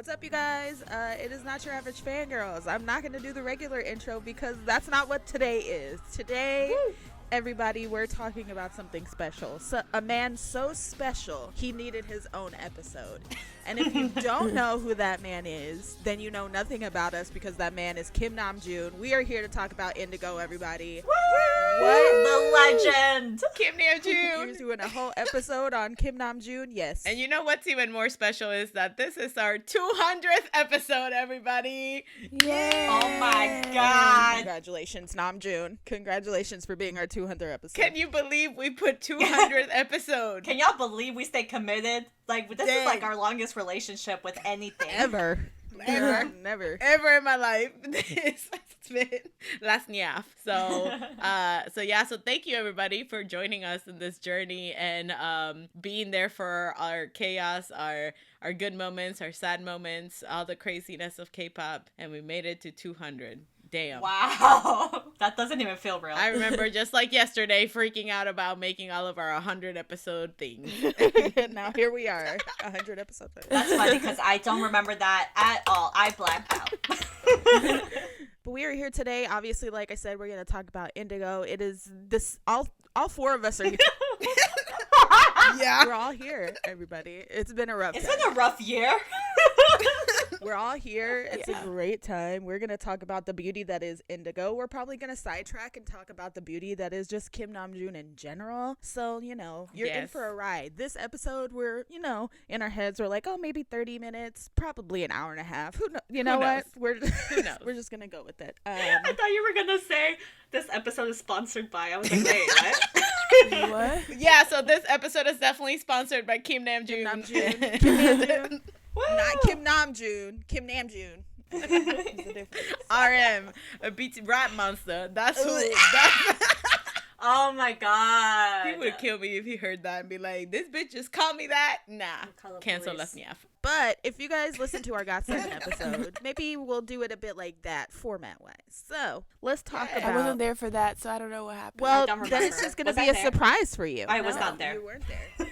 What's up, you guys? It is not your average fangirls. I'm not going to do the regular intro because that's not what today is. Today, everybody, we're talking about something special. So, a man so special, he needed his own episode. And if you don't know who that man is, then you know nothing about us because that man is Kim Namjoon. We are here to talk about Indigo, everybody. Woo! What? The legend! Kim Namjoon! You're doing a whole episode on Kim Namjoon? Yes. And you know what's even more special is that this is our 200th episode, everybody! Yay! Oh my god! Congratulations, Namjoon. Congratulations for being our 200th episode. Can you believe we put 200th episode? Can y'all believe we stay committed? Like, this is like our longest relationship with anything. Ever in my life. This has been last NYAF. So thank you everybody for joining us in this journey and being there for our chaos, our good moments, our sad moments, all the craziness of K-pop, and we made it to 200. Damn. Wow. That doesn't even feel real. I remember just like yesterday freaking out about making all of our 100 episode things. Now here we are, 100 episodes. That's funny because I don't remember that at all. I blacked out. But we are here today. Obviously, like I said, we're going to talk about Indigo. It is this, all four of us are here. Yeah. We're all here, everybody. It's been a rough time. It's been a rough year. We're all here. It's a great time. We're going to talk about the beauty that is Indigo. We're probably going to sidetrack and talk about the beauty that is just Kim Namjoon in general. So, you're in for a ride. This episode, we're, in our heads, we're like, oh, maybe 30 minutes, probably an hour and a half. Who knows? You know what? We're just going to go with it. I thought you were going to say this episode is sponsored by. I was like, wait, what? What? Yeah, so this episode is definitely sponsored by Kim Namjoon. Kim Namjoon. Not Kim Namjoon. Kim Namjoon. RM, a BT rap monster. That's who. Oh my god. He would kill me if he heard that and be like, this bitch just called me that. Nah. Cancel us, NYAF. But if you guys listen to our Got 7 episode, maybe we'll do it a bit like that, format-wise. So, let's talk about... I wasn't there for that, so I don't know what happened. Well, then it's just going to be a surprise for you. I was not there. You weren't there.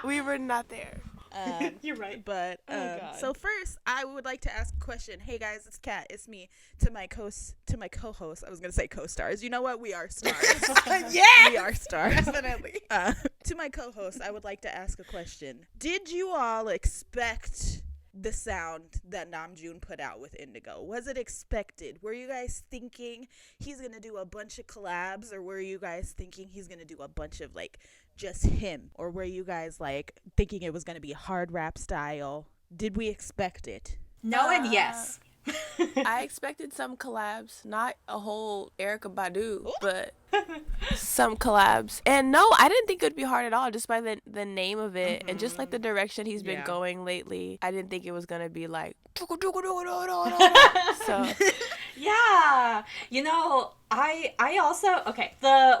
We were not there. You're right. But so first, I would like to ask a question. Hey guys, it's Kat. It's me. To my co-host. I was gonna say co-stars. You know what? We are stars. Yeah, we are stars. Definitely. To my co-host, I would like to ask a question. Did you all expect the sound that Namjoon put out with Indigo? Was it expected? Were you guys thinking he's gonna do a bunch of collabs, or were you guys thinking he's gonna do a bunch of just him, or were you guys thinking it was gonna be hard rap style? Did we expect it? No and yes. I expected some collabs, not a whole Erykah Badu, but some collabs. And no, I didn't think it would be hard at all, just by the name of it and just the direction he's been going lately. I didn't think it was gonna be like so. Yeah, I also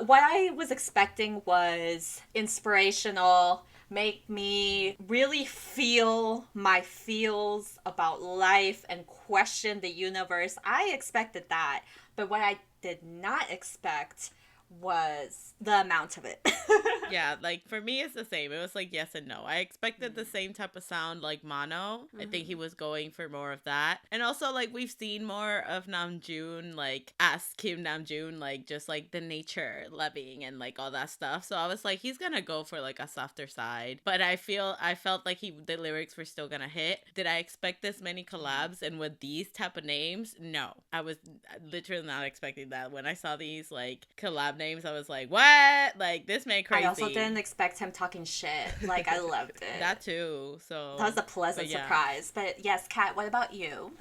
what I was expecting was inspirational, make me really feel my feels about life and question the universe. I expected that, but what I did not expect was the amount of it. Yeah, for me it's the same. It was yes and no. I expected the same type of sound like Mono. I think he was going for more of that. And also we've seen more of Namjoon as Kim Namjoon, just the nature loving and all that stuff. So I was he's gonna go for a softer side. But I felt the lyrics were still gonna hit. Did I expect this many collabs and with these type of names? No. I was literally not expecting that. When I saw these collab names, I was like, what? This man crazy. I also didn't expect him talking shit. I loved it. That too. So that was a pleasant surprise. But yes, Kat, what about you?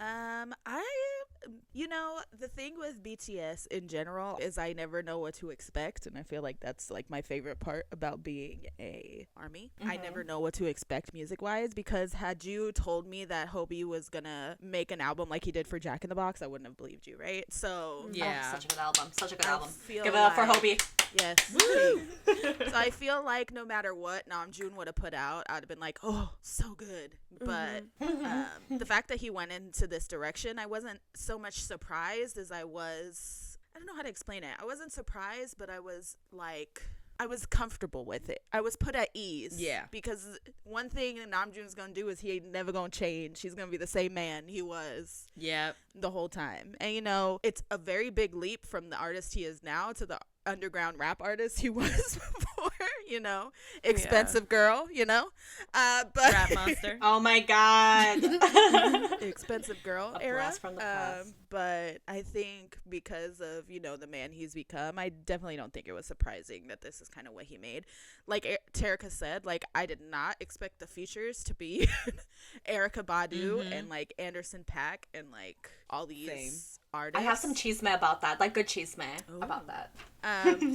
The thing with BTS in general is I never know what to expect, and I feel like that's my favorite part about being a ARMY. I never know what to expect music wise, because had you told me that Hobie was gonna make an album like he did for Jack in the Box, I wouldn't have believed you, right? So yeah, such a good album. Such a good album. Give it up for Hobie. Yes. So I feel like no matter what Namjoon would have put out, I'd have been like, oh, so good. But the fact that he went into this direction, I wasn't so much surprised as I don't know how to explain it. I wasn't surprised, but I was I was comfortable with it. I was put at ease. Yeah. Because one thing Namjoon's gonna do is he ain't never gonna change. He's gonna be the same man he was Yep. the whole time. And, you know, it's a very big leap from the artist he is now to the underground rap artist he was before, you know. Expensive girl, you know. But Rap monster. Oh my god. expensive girl A era. blast from the past. But I think because of, you know, the man he's become, I definitely don't think it was surprising that this is kind of what he made. Like Terika said, like, I did not expect the features to be Erykah Badu and like Anderson .Paak and like all these artists. I have some chisme about that, like good chisme about that.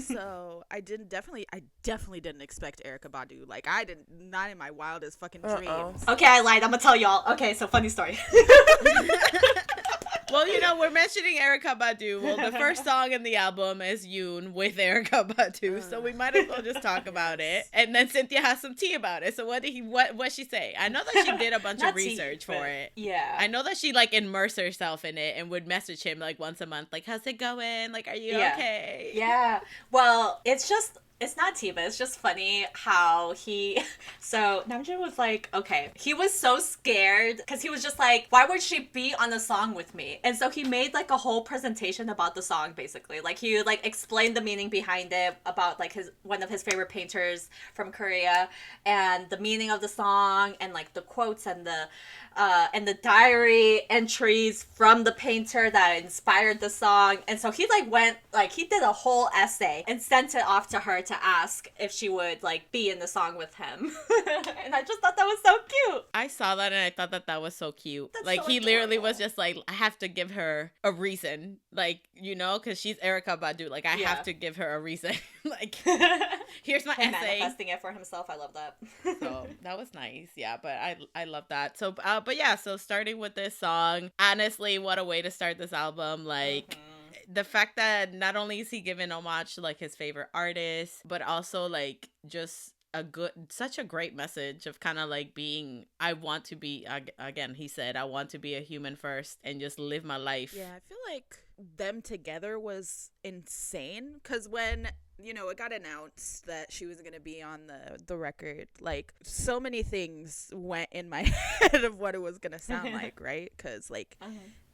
So I definitely didn't expect Erykah Badu. Like, I did not in my wildest fucking dreams. Okay, I lied. I'm gonna tell y'all. Okay, so funny story. Well, you know, we're mentioning Erykah Badu. Well, the first song in the album is Yoon with Erykah Badu, so we might as well just talk about it. And then Cynthia has some tea about it. So what she say? I know that she did a bunch of research for it. Yeah. I know that she like immersed herself in it and would message him like once a month, like, how's it going? Like, are you okay? Yeah. Well, it's not tea, but it's just funny how so Namjoon was like, okay, he was so scared because he was just like, why would she be on the song with me? And so he made like a whole presentation about the song, basically. Like, he like explained the meaning behind it, about like one of his favorite painters from Korea, and the meaning of the song, and like the quotes and the diary entries from the painter that inspired the song. And so he he did a whole essay and sent it off to her to ask if she would like be in the song with him. And I just thought that was so cute. I saw that and I thought that was so cute. That's like, so he literally adorable. was just like, I have to give her a reason. Like, you know, because she's Erykah Badu. Like, I have to give her a reason. Like, here's my Him essay. manifesting it for himself. I love that. So that was nice. Yeah, but I love that. So but yeah, so starting with this song, honestly, what a way to start this album. Like, the fact that not only is he giving homage to like his favorite artist, but also like just such a great message of kind of like being, I want to be, again, he said, I want to be a human first and just live my life. Yeah, I feel like them together was insane, because when, you know, it got announced that she was going to be on the record, like, so many things went in my head of what it was going to sound like, right? Because, like,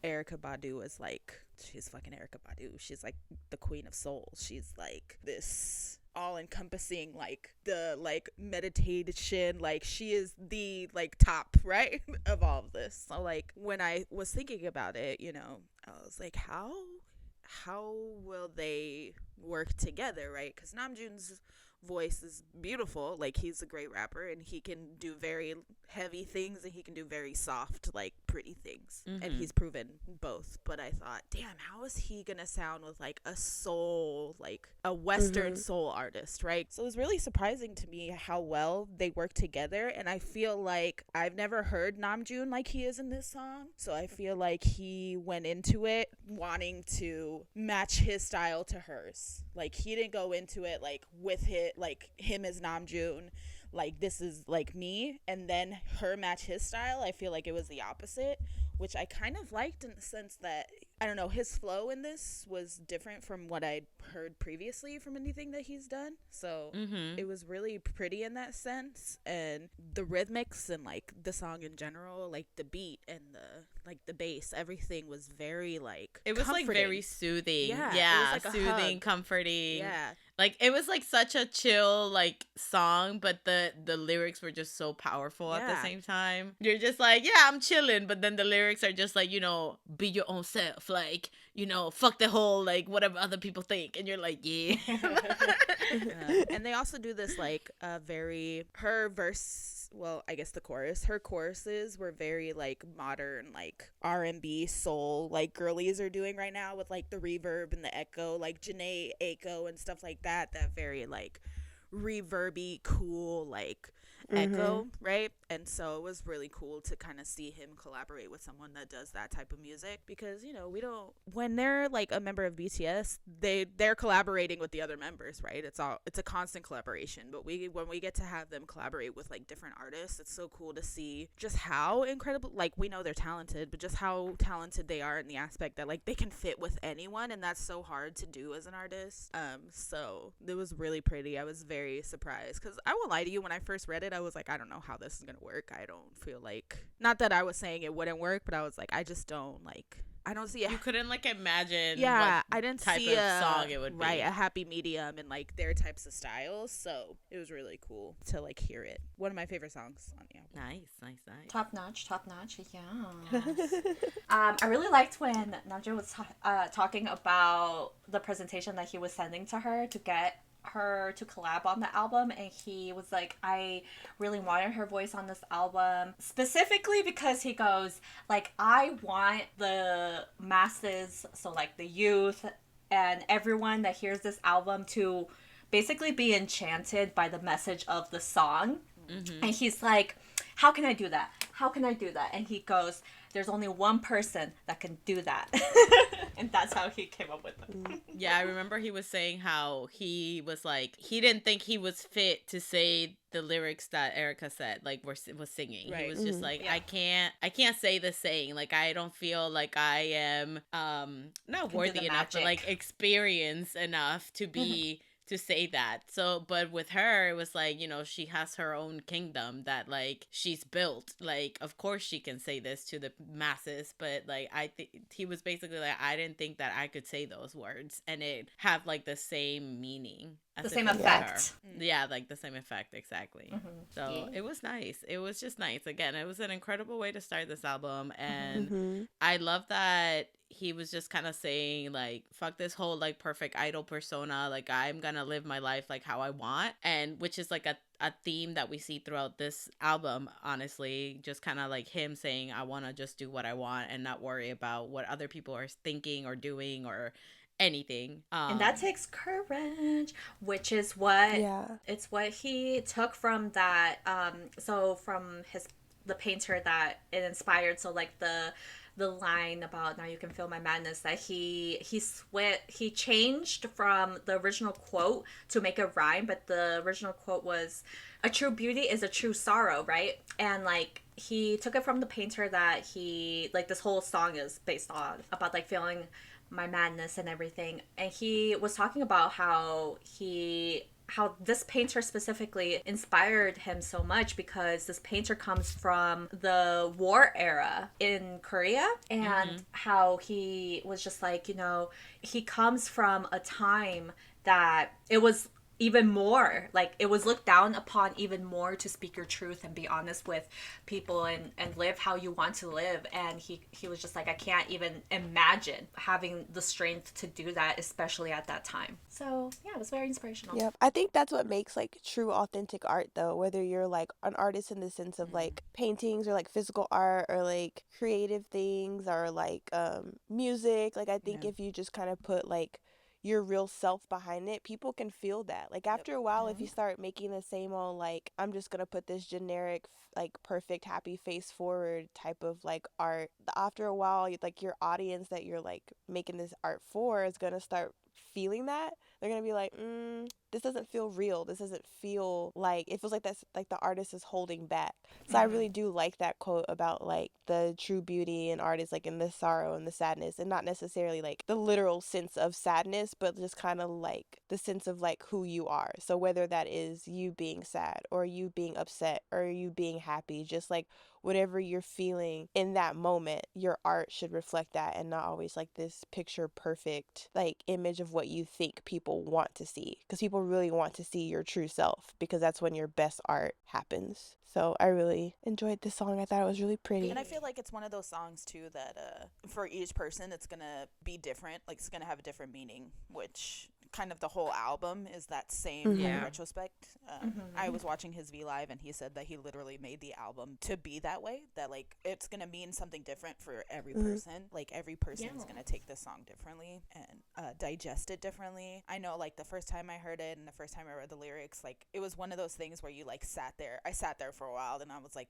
Erykah Badu was like, she's fucking Erykah Badu. She's like the queen of soul. She's like this all-encompassing, like, the like meditation, like, she is the like top, right, of all of this. So like, when I was thinking about it, you know, I was like, how will they work together, right? Because Namjoon's voice is beautiful. Like, he's a great rapper and he can do very heavy things and he can do very soft, like, pretty things. And he's proven both. But I thought, damn, how is he gonna sound with like a soul, like a Western soul artist, right? So it was really surprising to me how well they work together. And I feel like I've never heard Namjoon like he is in this song, so I feel like he went into it wanting to match his style to hers. Like, he didn't go into it like with like him as Namjoon, like, this is like me, and then her match his style. I feel like it was the opposite, which I kind of liked, in the sense that, I don't know, his flow in this was different from what I'd heard previously from anything that he's done. So it was really pretty in that sense. And the rhythmics and like the song in general, like the beat and the bass, everything was very like, it was comforting. Like very soothing. Yeah, Yeah, it was like a soothing, hug. comforting. Yeah. Like, it was like such a chill like song, but the lyrics were just so powerful at the Yeah. same time. You're just like, yeah, I'm chilling, but then the lyrics are just like, you know, be your own self, like, you know, fuck the whole like whatever other people think, and you're like, yeah. And they also do this like her verse, well, I guess the chorus, her choruses were very like modern, like R&B soul, like girlies are doing right now, with like the reverb and the echo, like Janae Aiko and stuff like that very like reverby, cool, like echo, right? And so it was really cool to kind of see him collaborate with someone that does that type of music, because we don't, when they're like a member of BTS, they're collaborating with the other members, right? It's a constant collaboration. But when we get to have them collaborate with like different artists, it's so cool to see just how incredible, like, we know they're talented, but just how talented they are in the aspect that like they can fit with anyone, and that's so hard to do as an artist. So it was really pretty. I was very surprised, because I won't lie to you, when I first read it, I was like, I don't know how this is gonna work. I don't feel like, not that I was saying it wouldn't work, but I was like, I just don't like, I don't see it. You couldn't like imagine Yeah, what I didn't type see of song it would be. right, a happy medium in like their types of styles. So it was really cool to like hear it. One of my favorite songs on the album. Nice. Top notch, yeah. I really liked when Namjoon was talking about the presentation that he was sending to her to get her to collab on the album, and he was like, I really wanted her voice on this album, specifically because he goes like, I want the masses, so like the youth and everyone that hears this album, to basically be enchanted by the message of the song. And he's like, how can I do that? And he goes, there's only one person that can do that. And that's how he came up with it. Yeah, I remember he was saying how he was like, he didn't think he was fit to say the lyrics that Erykah said, like, was singing. Right. He was just like, I can't say the saying. Like, I don't feel like I am not worthy enough, but like experienced enough to be to say that. So, but with her, it was like, she has her own kingdom that like she's built. Like, of course she can say this to the masses, but like I think he was basically like, I didn't think that I could say those words and it have like the same meaning. The same effect. Yeah, like the same effect, exactly. So it was nice. It was just nice. Again, it was an incredible way to start this album, and I love that he was just kind of saying like, fuck this whole like perfect idol persona, like I'm gonna live my life like how I want, and which is like a theme that we see throughout this album, honestly. Just kind of like him saying, I want to just do what I want and not worry about what other people are thinking or doing or anything. And that takes courage, which is what it's what he took from that so from the painter that it inspired. So like the line about now you can feel my madness, that he changed from the original quote to make a rhyme, but the original quote was, a true beauty is a true sorrow, right? And like he took it from the painter that he, like, this whole song is based on, about like feeling my madness and everything. And he was talking about how this painter specifically inspired him so much, because this painter comes from the war era in Korea, and how he was just like, he comes from a time that it was even more, like, it was looked down upon even more to speak your truth and be honest with people and live how you want to live. And he was just like, I can't even imagine having the strength to do that, especially at that time. So yeah, it was very inspirational. Yep. I think that's what makes like true authentic art, though, whether you're like an artist in the sense of like paintings or like physical art or like creative things or like music. Like I think if you just kind of put like your real self behind it, people can feel that. Like after a while, if you start making the same old like, I'm just gonna put this generic like perfect happy face forward type of like art, after a while, like your audience that you're like making this art for is gonna start feeling that. They're gonna be like, this doesn't feel real. This doesn't feel like, it feels like that's like the artist is holding back. So I really do like that quote about like the true beauty in art is like in the sorrow and the sadness, and not necessarily like the literal sense of sadness, but just kind of like the sense of like who you are. So whether that is you being sad or you being upset or you being happy, just like whatever you're feeling in that moment, your art should reflect that, and not always like this picture perfect like image of what you think people want to see, because people really want to see your true self, because that's when your best art happens. So I really enjoyed this song. I thought it was really pretty. And I feel like it's one of those songs too that for each person it's gonna be different, like it's gonna have a different meaning, which kind of the whole album is that same kind Yeah. of retrospect. I was watching his V Live, and he said that he literally made the album to be that way, that like it's gonna mean something different for every person. Like every person is gonna take this song differently and digest it differently. I know, like the first time I heard it and the first time I read the lyrics, like it was one of those things where you like sat there. I sat there for a while, and I was like,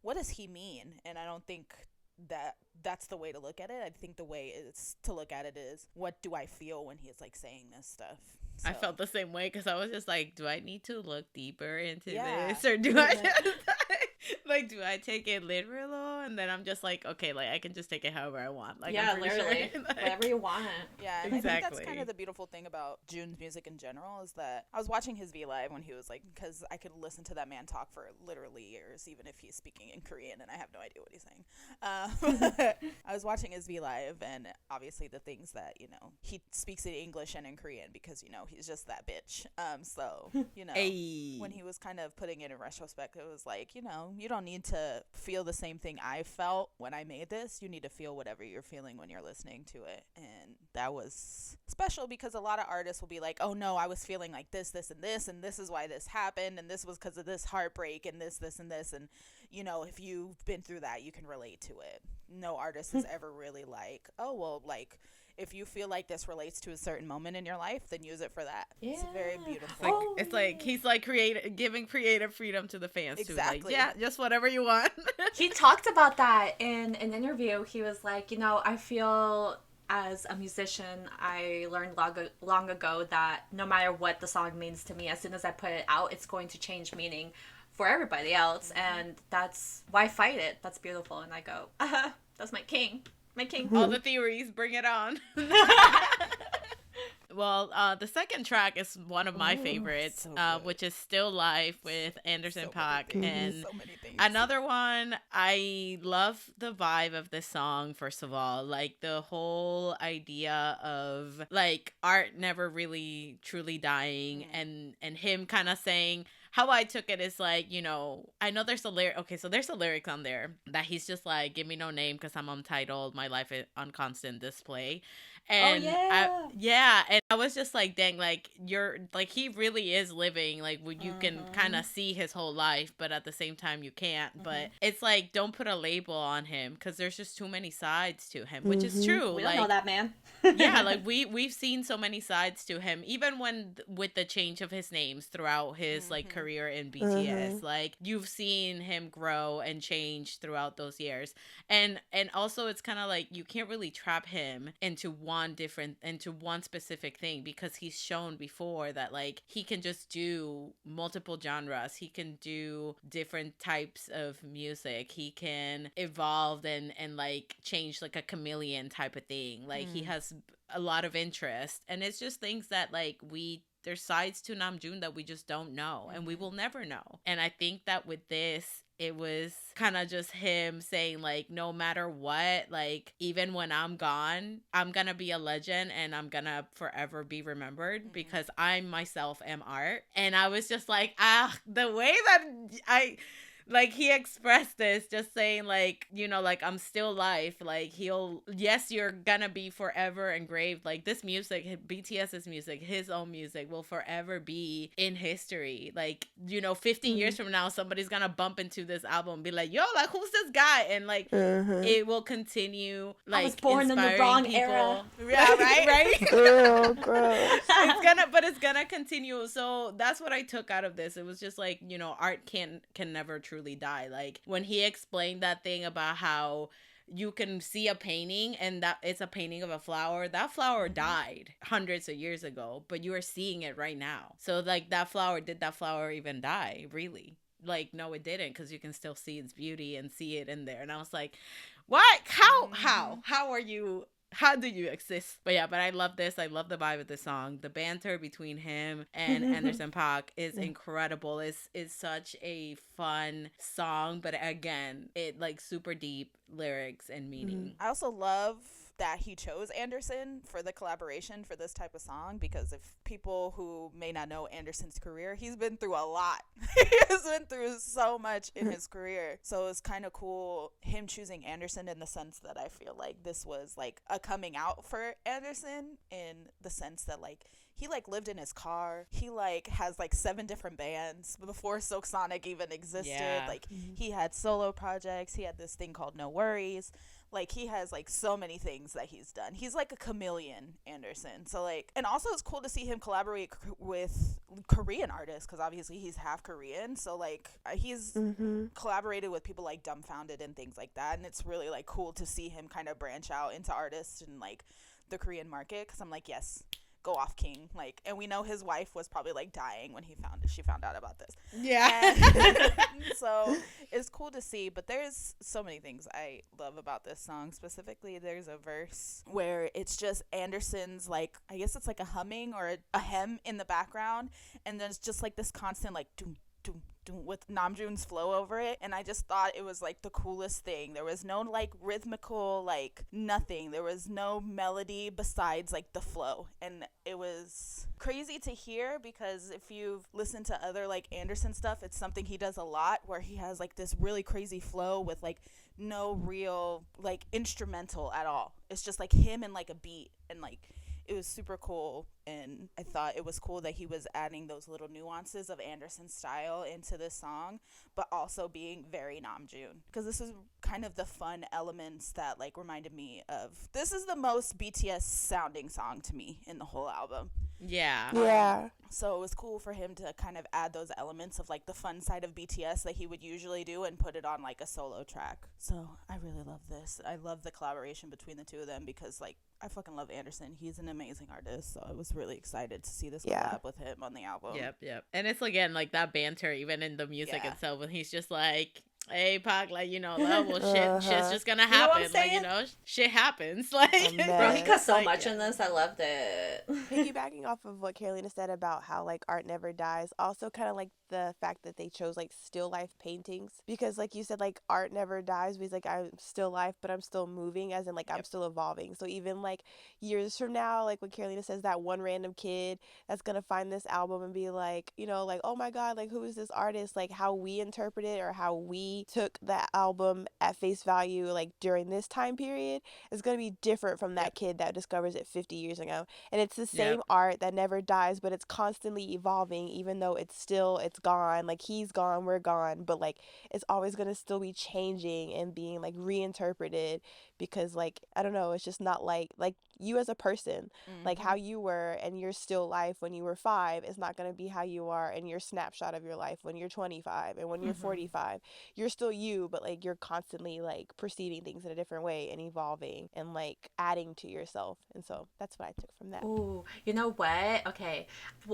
what does he mean? And I don't think that's the way to look at it. I think the way is to look at it is, what do I feel when he's like saying this stuff? I felt the same way, because I was just like, do I need to look deeper into Yeah. this, or do I just like, do I take it literal? And then I'm just like, okay, like I can just take it however I want. Like, yeah, I'm pretty literally. sure, like, Whatever you want. Yeah, and I think that's Exactly. kind of the beautiful thing about June's music in general, is that I was watching his V Live when he was like, because I could listen to that man talk for literally years, even if he's speaking in Korean and I have no idea what he's saying. I was watching his V Live, and obviously the things that, you know, he speaks in English and in Korean because, you know, he's just that bitch. So, you know, Ayy. when he was kind of putting it in retrospect, it was like, you know, you don't need to feel the same thing I felt when I made this. You need to feel whatever you're feeling when you're listening to it. And that was special, because a lot of artists will be like, oh no, I was feeling like this, and this is why this happened, and this was because of this heartbreak, and this, and this. And, you know, if you've been through that, you can relate to it. No artist is ever really like, oh, well, like, if you feel like this relates to a certain moment in your life, then use it for that. Yeah. It's very beautiful. It's like he's like giving creative freedom to the fans too. Like, Exactly. yeah, just whatever you want. He talked about that in an interview. He was like, you know, I feel as a musician, I learned long ago that no matter what the song means to me, as soon as I put it out, it's going to change meaning for everybody else. And that's why fight it. That's beautiful. And I go, that's my king. My king. All the theories, bring it on. Well, the second track is one of my favorites, so good. which is Still Life with Anderson Paak. And so many things. another one, I love the vibe of this song, first of all. Like, the whole idea of, like, art never really truly dying, and him kind of saying, how I took it is like, you know, I know there's a lyric. Okay, so there's a lyric on there that he's just like, give me no name because I'm untitled. My life is on constant display. And and I was just like, dang, like, you're like, he really is living, like, when you can kind of see his whole life, but at the same time you can't. But it's like, don't put a label on him, because there's just too many sides to him, which is true. We like, don't know that man. yeah, like we've seen so many sides to him, even when with the change of his names throughout his like career in BTS. Like, you've seen him grow and change throughout those years, and also it's kind of like, you can't really trap him into one specific thing, because he's shown before that, like, he can just do multiple genres, he can do different types of music, he can evolve and like change, like a chameleon type of thing. Like, he has a lot of interest, and it's just things that, like, there's sides to Namjoon that we just don't know, and we will never know. And I think that with this, it was kind of just him saying, like, no matter what, like, even when I'm gone, I'm gonna be a legend, and I'm gonna forever be remembered, because I myself am art. And I was just like, the way that like, he expressed this, just saying, like, you know, like, I'm still life. Like, yes, you're gonna be forever engraved. Like, this music, BTS's music, his own music, will forever be in history. Like, you know, 15 years from now, somebody's gonna bump into this album and be like, yo, like, who's this guy? And, like, it will continue, like, I was born in the wrong era. Yeah, right? Oh, gross. It's gonna continue. So that's what I took out of this. It was just like, you know, art can never truly die. Like, when he explained that thing about how you can see a painting and that it's a painting of a flower, that flower died hundreds of years ago, but you are seeing it right now. So, like, did that flower even die, really? Like, no, it didn't, because you can still see its beauty and see it in there. And I was like, what? How do you exist? But I love this. I love the vibe of this song. The banter between him and Anderson Paak is incredible. It's such a fun song, but again, it, like, super deep lyrics and meaning. I also love that he chose Anderson for the collaboration for this type of song, because if people who may not know Anderson's career, he's been through a lot. He has been through so much in his career. So it's kind of cool him choosing Anderson, in the sense that I feel like this was like a coming out for Anderson, in the sense that like he like lived in his car. He like has like 7 different bands before Silk Sonic even existed. Yeah. Like he had solo projects. He had this thing called No Worries. Like he has like so many things that he's done. He's like a chameleon, Anderson. So like, and also it's cool to see him collaborate with Korean artists, because obviously he's half Korean. So like he's collaborated with people like Dumbfounded and things like that, and it's really like cool to see him kind of branch out into artists in like the Korean market, because I'm like, yes, go off, king. Like, and we know his wife was probably like dying when she found out about this. Yeah. So it's cool to see, but there's so many things I love about this song. Specifically, there's a verse where it's just Anderson's, like, I guess it's like a humming or a hem in the background, and then it's just like this constant like doom doom doom with Namjoon's flow over it, and I just thought it was like the coolest thing. There was no like rhythmical, like nothing. There was no melody besides like the flow, and it was crazy to hear, because if you've listened to other like Anderson stuff, it's something he does a lot, where he has like this really crazy flow with like no real like instrumental at all. It's just like him and like a beat, and like it was super cool. And I thought it was cool that he was adding those little nuances of Anderson's style into this song, but also being very Namjoon, because this is kind of the fun elements that like reminded me of, this is the most BTS sounding song to me in the whole album. Yeah. Yeah. So it was cool for him to kind of add those elements of like the fun side of BTS that he would usually do and put it on like a solo track. So I really love this. I love the collaboration between the two of them, because like I fucking love Anderson. He's an amazing artist. So I was really excited to see this collab with him on the album. Yep. And it's again like that banter even in the music itself, when he's just like, hey Paak, like, you know, shit's just gonna happen. Like, you know, shit happens. Like, bro, he cussed so like, much in this. I loved it. Piggybacking off of what Carolina said about how like art never dies, also kind of like the fact that they chose like still life paintings, because like you said, like art never dies, because like I'm still life, but I'm still moving, as in like I'm still evolving. So even like years from now, like when Carolina says, that one random kid that's gonna find this album and be like, you know, like, oh my god, like who is this artist, like how we interpret it or how we took that album at face value like during this time period is gonna be different from that kid that discovers it 50 years ago. And it's the same art that never dies, but it's constantly evolving, even though it's gone, like he's gone, we're gone, but like it's always gonna still be changing and being like reinterpreted, because like I don't know, it's just not like you as a person, like how you were and your still life when you were 5 is not gonna be how you are in your snapshot of your life when you're 25 and when you're 45. You're still you, but like you're constantly like perceiving things in a different way and evolving and like adding to yourself. And so that's what I took from that. Ooh, you know what? Okay,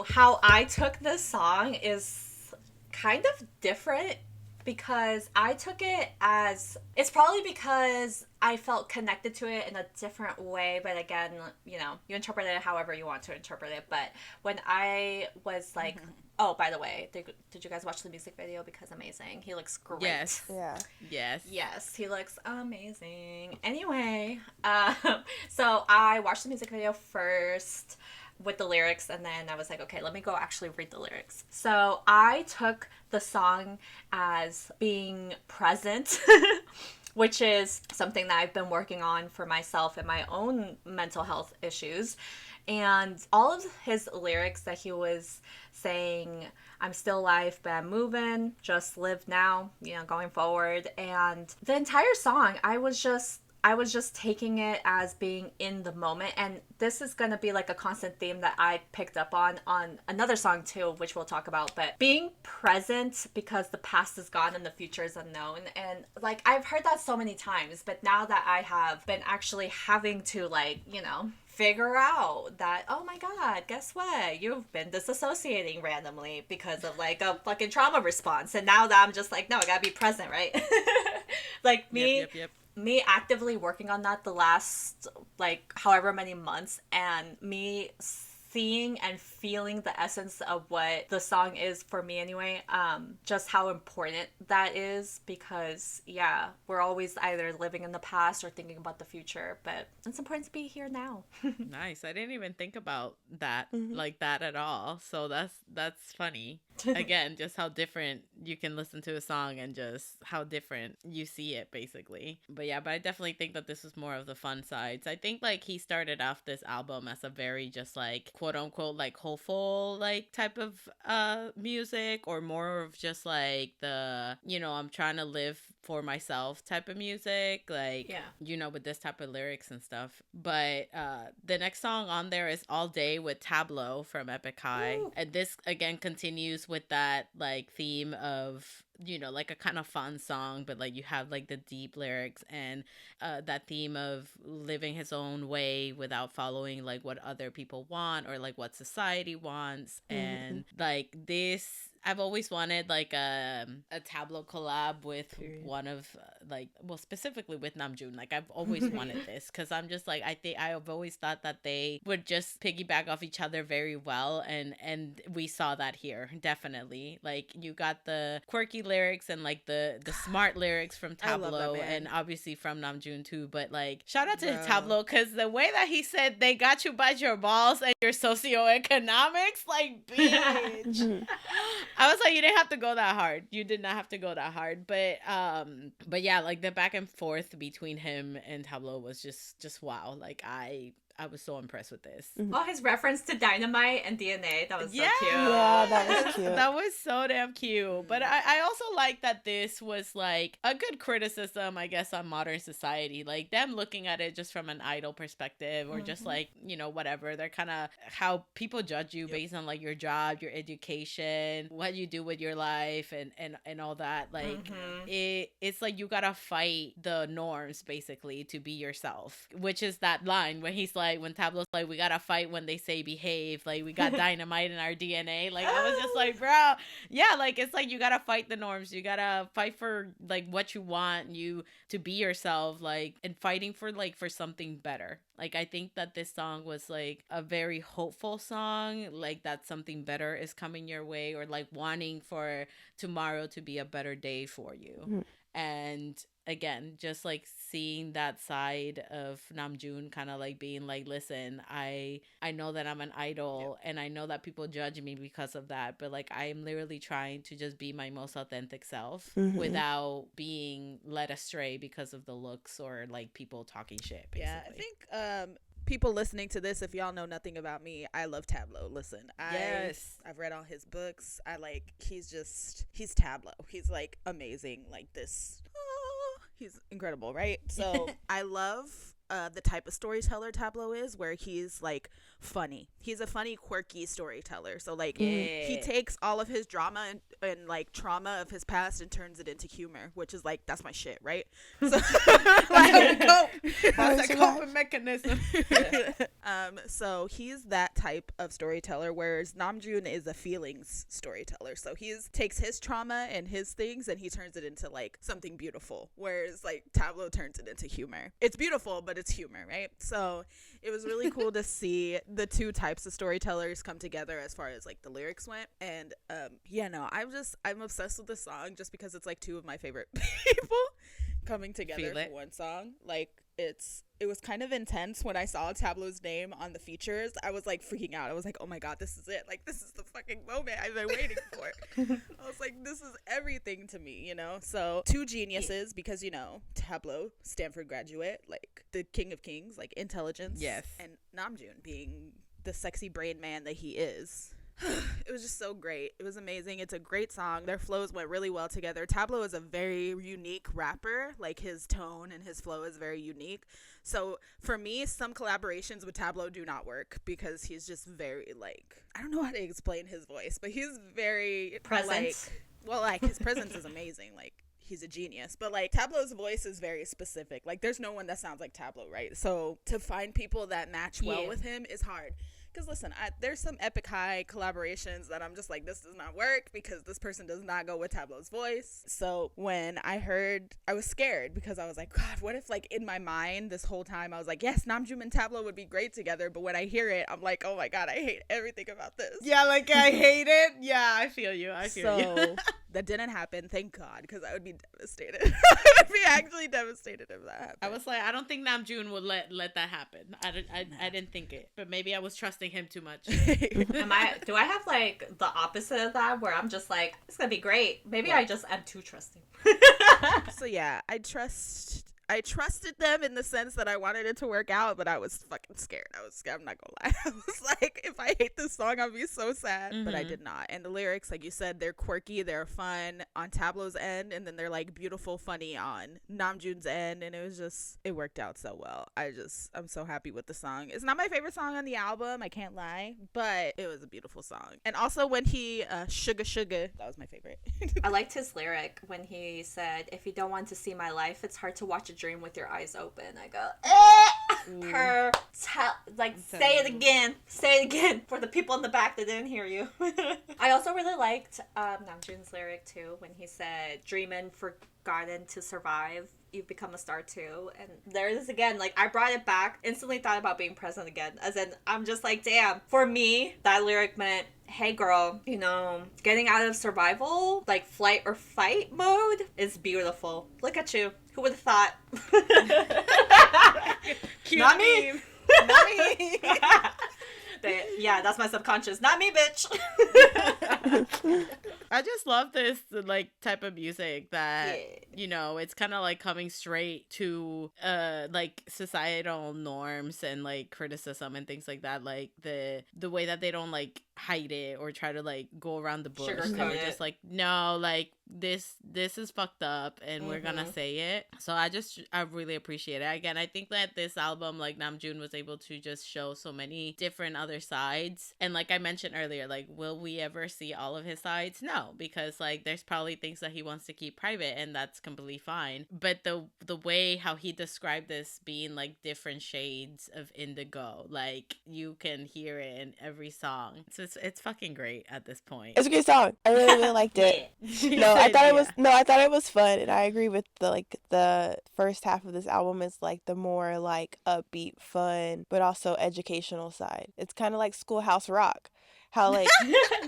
how I took this song is kind of different, because I took it as, it's probably because I felt connected to it in a different way, but again, you know, you interpret it however you want to interpret it. But when I was like, oh, by the way, did you guys watch the music video? Because amazing, he looks great. Yes. Yeah. Yes, he looks amazing. Anyway, so I watched the music video first with the lyrics, and then I was like, okay, let me go actually read the lyrics. So I took the song as being present, which is something that I've been working on for myself and my own mental health issues. And all of his lyrics that he was saying, I'm still alive, but I'm moving, just live now, you know, going forward. And the entire song, I was just taking it as being in the moment. And this is going to be like a constant theme that I picked up on another song too, which we'll talk about, but being present, because the past is gone and the future is unknown. And like, I've heard that so many times, but now that I have been actually having to like, you know, figure out that, oh my god, guess what, you've been disassociating randomly because of like a fucking trauma response. And now that I'm just like, no, I gotta be present, right? Like me actively working on that the last like however many months, and me seeing and feeling the essence of what the song is for me anyway, just how important that is, because yeah, we're always either living in the past or thinking about the future, but it's important to be here now. Nice. I didn't even think about that like that at all. So that's funny. Again, just how different you can listen to a song and just how different you see it basically. But yeah, but I definitely think that this was more of the fun sides. I think like he started off this album as a very just like quote unquote like hopeful like type of music, or more of just like the, you know, I'm trying to live for myself type of music, like, yeah, you know, with this type of lyrics and stuff. But the next song on there is All Day with Tablo from Epic High. Ooh. And this again continues with that like theme of, you know, like a kind of fun song, but like you have like the deep lyrics and that theme of living his own way without following like what other people want or like what society wants. And like this, I've always wanted like a Tablo collab with one of like, well, specifically with Namjoon. Like I've always wanted this, because I'm just like, I've always thought that they would just piggyback off each other very well, and we saw that here definitely. Like you got the quirky lyrics and like the smart lyrics from Tablo, and obviously from Namjoon too. But like shout out to Tablo, because the way that he said they got you by your balls and your socioeconomics, like bitch. I was like, you didn't have to go that hard. You did not have to go that hard. But yeah, like the back and forth between him and Tablo was just wow. Like I was so impressed with this. Oh, his reference to Dynamite and DNA, that was so cute. Yeah, that was cute. That was so damn cute. But I also like that this was like a good criticism, I guess, on modern society. Like them looking at it just from an idol perspective, or just like, you know, whatever. They're kind of how people judge you based on like your job, your education, what you do with your life, and all that. Like it's like you gotta fight the norms basically to be yourself, which is that line when he's like, when Tablo's like, we gotta fight when they say behave, like we got dynamite in our DNA. Like I was just like, bro, yeah, like it's like you gotta fight the norms, you gotta fight for like what you want, you to be yourself, like, and fighting for like for something better. Like I think that this song was like a very hopeful song, like that something better is coming your way, or like wanting for tomorrow to be a better day for you. And again, just like seeing that side of Namjoon kind of like being like, listen, I know that I'm an idol, and I know that people judge me because of that, but like I am literally trying to just be my most authentic self without being led astray because of the looks or like people talking shit basically. Yeah, I think people listening to this, if y'all know nothing about me, I love Tablo. Listen, I've read all his books. He's Tablo. He's like amazing. Like this, he's incredible, right? So I love the type of storyteller Tablo is, where he's like funny. He's a funny, quirky storyteller. So like he takes all of his drama and like trauma of his past and turns it into humor, which is like, that's my shit, right? So like, that's a coping mechanism. So he's that type of storyteller, whereas Namjoon is a feelings storyteller. So he takes his trauma and his things and he turns it into like something beautiful, whereas like Tablo turns it into humor. It's beautiful, but it's humor, right? So it was really cool to see the two types of storytellers come together as far as like the lyrics went. And I'm obsessed with this song just because it's like two of my favorite people coming together for one song. Like it was kind of intense when I saw Tablo's name on the features. I was like freaking out. I was like, oh my god, this is it. Like this is the fucking moment I've been waiting for. I was like, this is everything to me, you know? So two geniuses, because you know, Tablo, Stanford graduate, like the king of kings, like intelligence. Yes. And Namjoon being the sexy brain man that he is. It was just so great. It was amazing. It's a great song. Their flows went really well together. Tablo is a very unique rapper. Like his tone and his flow is very unique. So for me, some collaborations with Tablo do not work because he's just very like, I don't know how to explain his voice, but he's very present. Like his presence is amazing. Like he's a genius, but like Tablo's voice is very specific. Like there's no one that sounds like Tablo, right? So to find people that match well with him is hard. Because listen, there's some epic high collaborations that I'm just like, this does not work because this person does not go with Tablo's voice. So when I heard, I was scared because I was like, God, what if like in my mind this whole time I was like, yes, Namjoon and Tablo would be great together. But when I hear it, I'm like, oh my God, I hate everything about this. Yeah, like I hate it. Yeah, I feel you. I feel you. That didn't happen, thank God, because I would be devastated. I would be actually devastated if that happened. I was like, I don't think Namjoon would let that happen. I didn't think it, but maybe I was trusting him too much. Do I have like the opposite of that where I'm just like, it's gonna be great? Maybe I just am too trusting. So yeah, I trusted them in the sense that I wanted it to work out, but I was fucking scared. I'm not gonna lie. I was like, if I hate this song, I'll be so sad. Mm-hmm. But I did not. And the lyrics, like you said, they're quirky, they're fun on Tablo's end, and then they're like beautiful, funny on Namjoon's end. And it worked out so well. I'm so happy with the song. It's not my favorite song on the album, I can't lie, but it was a beautiful song. And also when he, Sugar Sugar, that was my favorite. I liked his lyric when he said, if you don't want to see my life, it's hard to watch a dream with your eyes open. I go, say it again for the people in the back that didn't hear you. I also really liked Namjoon's lyric too when he said, dreamin' forgotten to survive, you've become a star too. And there it is again, like I brought it back, instantly thought about being present again, as in I'm just like, damn, for me that lyric meant, hey girl, you know, getting out of survival, like flight or fight mode is beautiful. Look at you. Who would have thought? Cute Not me. Not me. Yeah, that's my subconscious. Not me, bitch. I just love this like type of music that you know, it's kind of like coming straight to like societal norms and like criticism and things like that, like the way that they don't like hide it or try to like go around the bush. They're just like, no, like this is fucked up and we're gonna say it. So I really appreciate it. Again, I think that this album, like Namjoon was able to just show so many different other sides, and like I mentioned earlier, like will we ever see all of his sides? No, because like there's probably things that he wants to keep private, and that's completely fine. But the way how he described this being like different shades of indigo, like you can hear it in every song. So it's fucking great at this point. It's a good song. I really liked it. I thought it was fun, and I agree with the first half of this album is like the more like upbeat, fun, but also educational side. It's kind of like Schoolhouse Rock. How like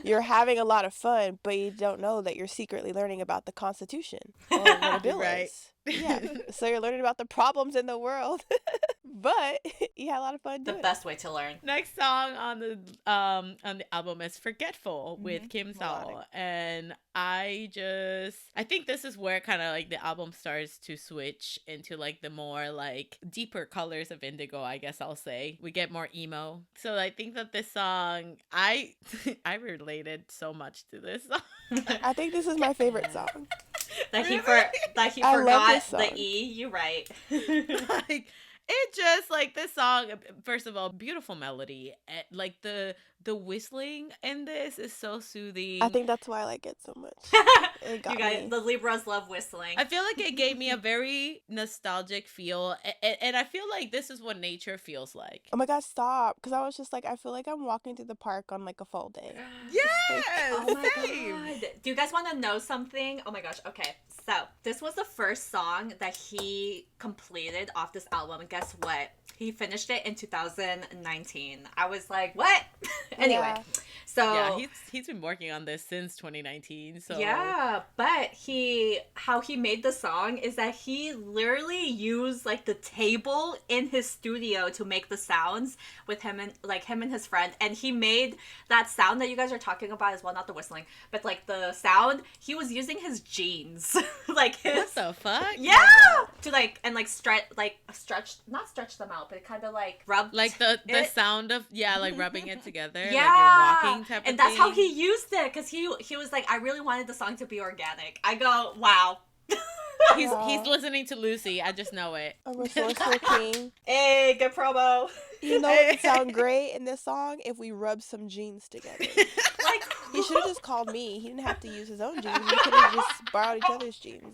you're having a lot of fun, but you don't know that you're secretly learning about the Constitution or what a bill is. Yeah, so you're learning about the problems in the world, but you had a lot of fun doing the best way to learn. Next song on the album is "Forgetful" with Kim Sawol, and I think this is where kind of like the album starts to switch into like the more like deeper colors of indigo, I guess I'll say. We get more emo. So I think that this song, I related so much to this song. I think this is my favorite song. That he forgot the E. You're right. Like it just like this song. First of all, beautiful melody. Like the whistling in this is so soothing. I think that's why I like it so much. It got me. The Libras love whistling. I feel like it gave me a very nostalgic feel, and I feel like this is what nature feels like. Oh my God, stop! Because I was just like, I feel like I'm walking through the park on like a fall day. Yes. Oh my God. Do you guys want to know something? Oh my gosh. Okay. So this was the first song that he completed off this album, and guess what? He finished it in 2019. I was like, what? Anyway, so yeah, he's been working on this since 2019. So yeah, but how he made the song is that he literally used like the table in his studio to make the sounds with him and his friend, and he made that sound that you guys are talking about as well, not the whistling, but like the sound. He was using his jeans, like his. What the fuck? Yeah, to like and like not stretch them out, but it kind of like rub like the sound of like rubbing it together. Yeah, like you're walking type and of that's thing. how he used it, because he was like, I really wanted the song to be organic. I go, wow. He's listening to Lucy. I just know it. A resourceful king. Hey, good promo. You know it would sound great in this song if we rubbed some jeans together. Like he should have just called me. He didn't have to use his own jeans. He could have just borrowed each other's jeans.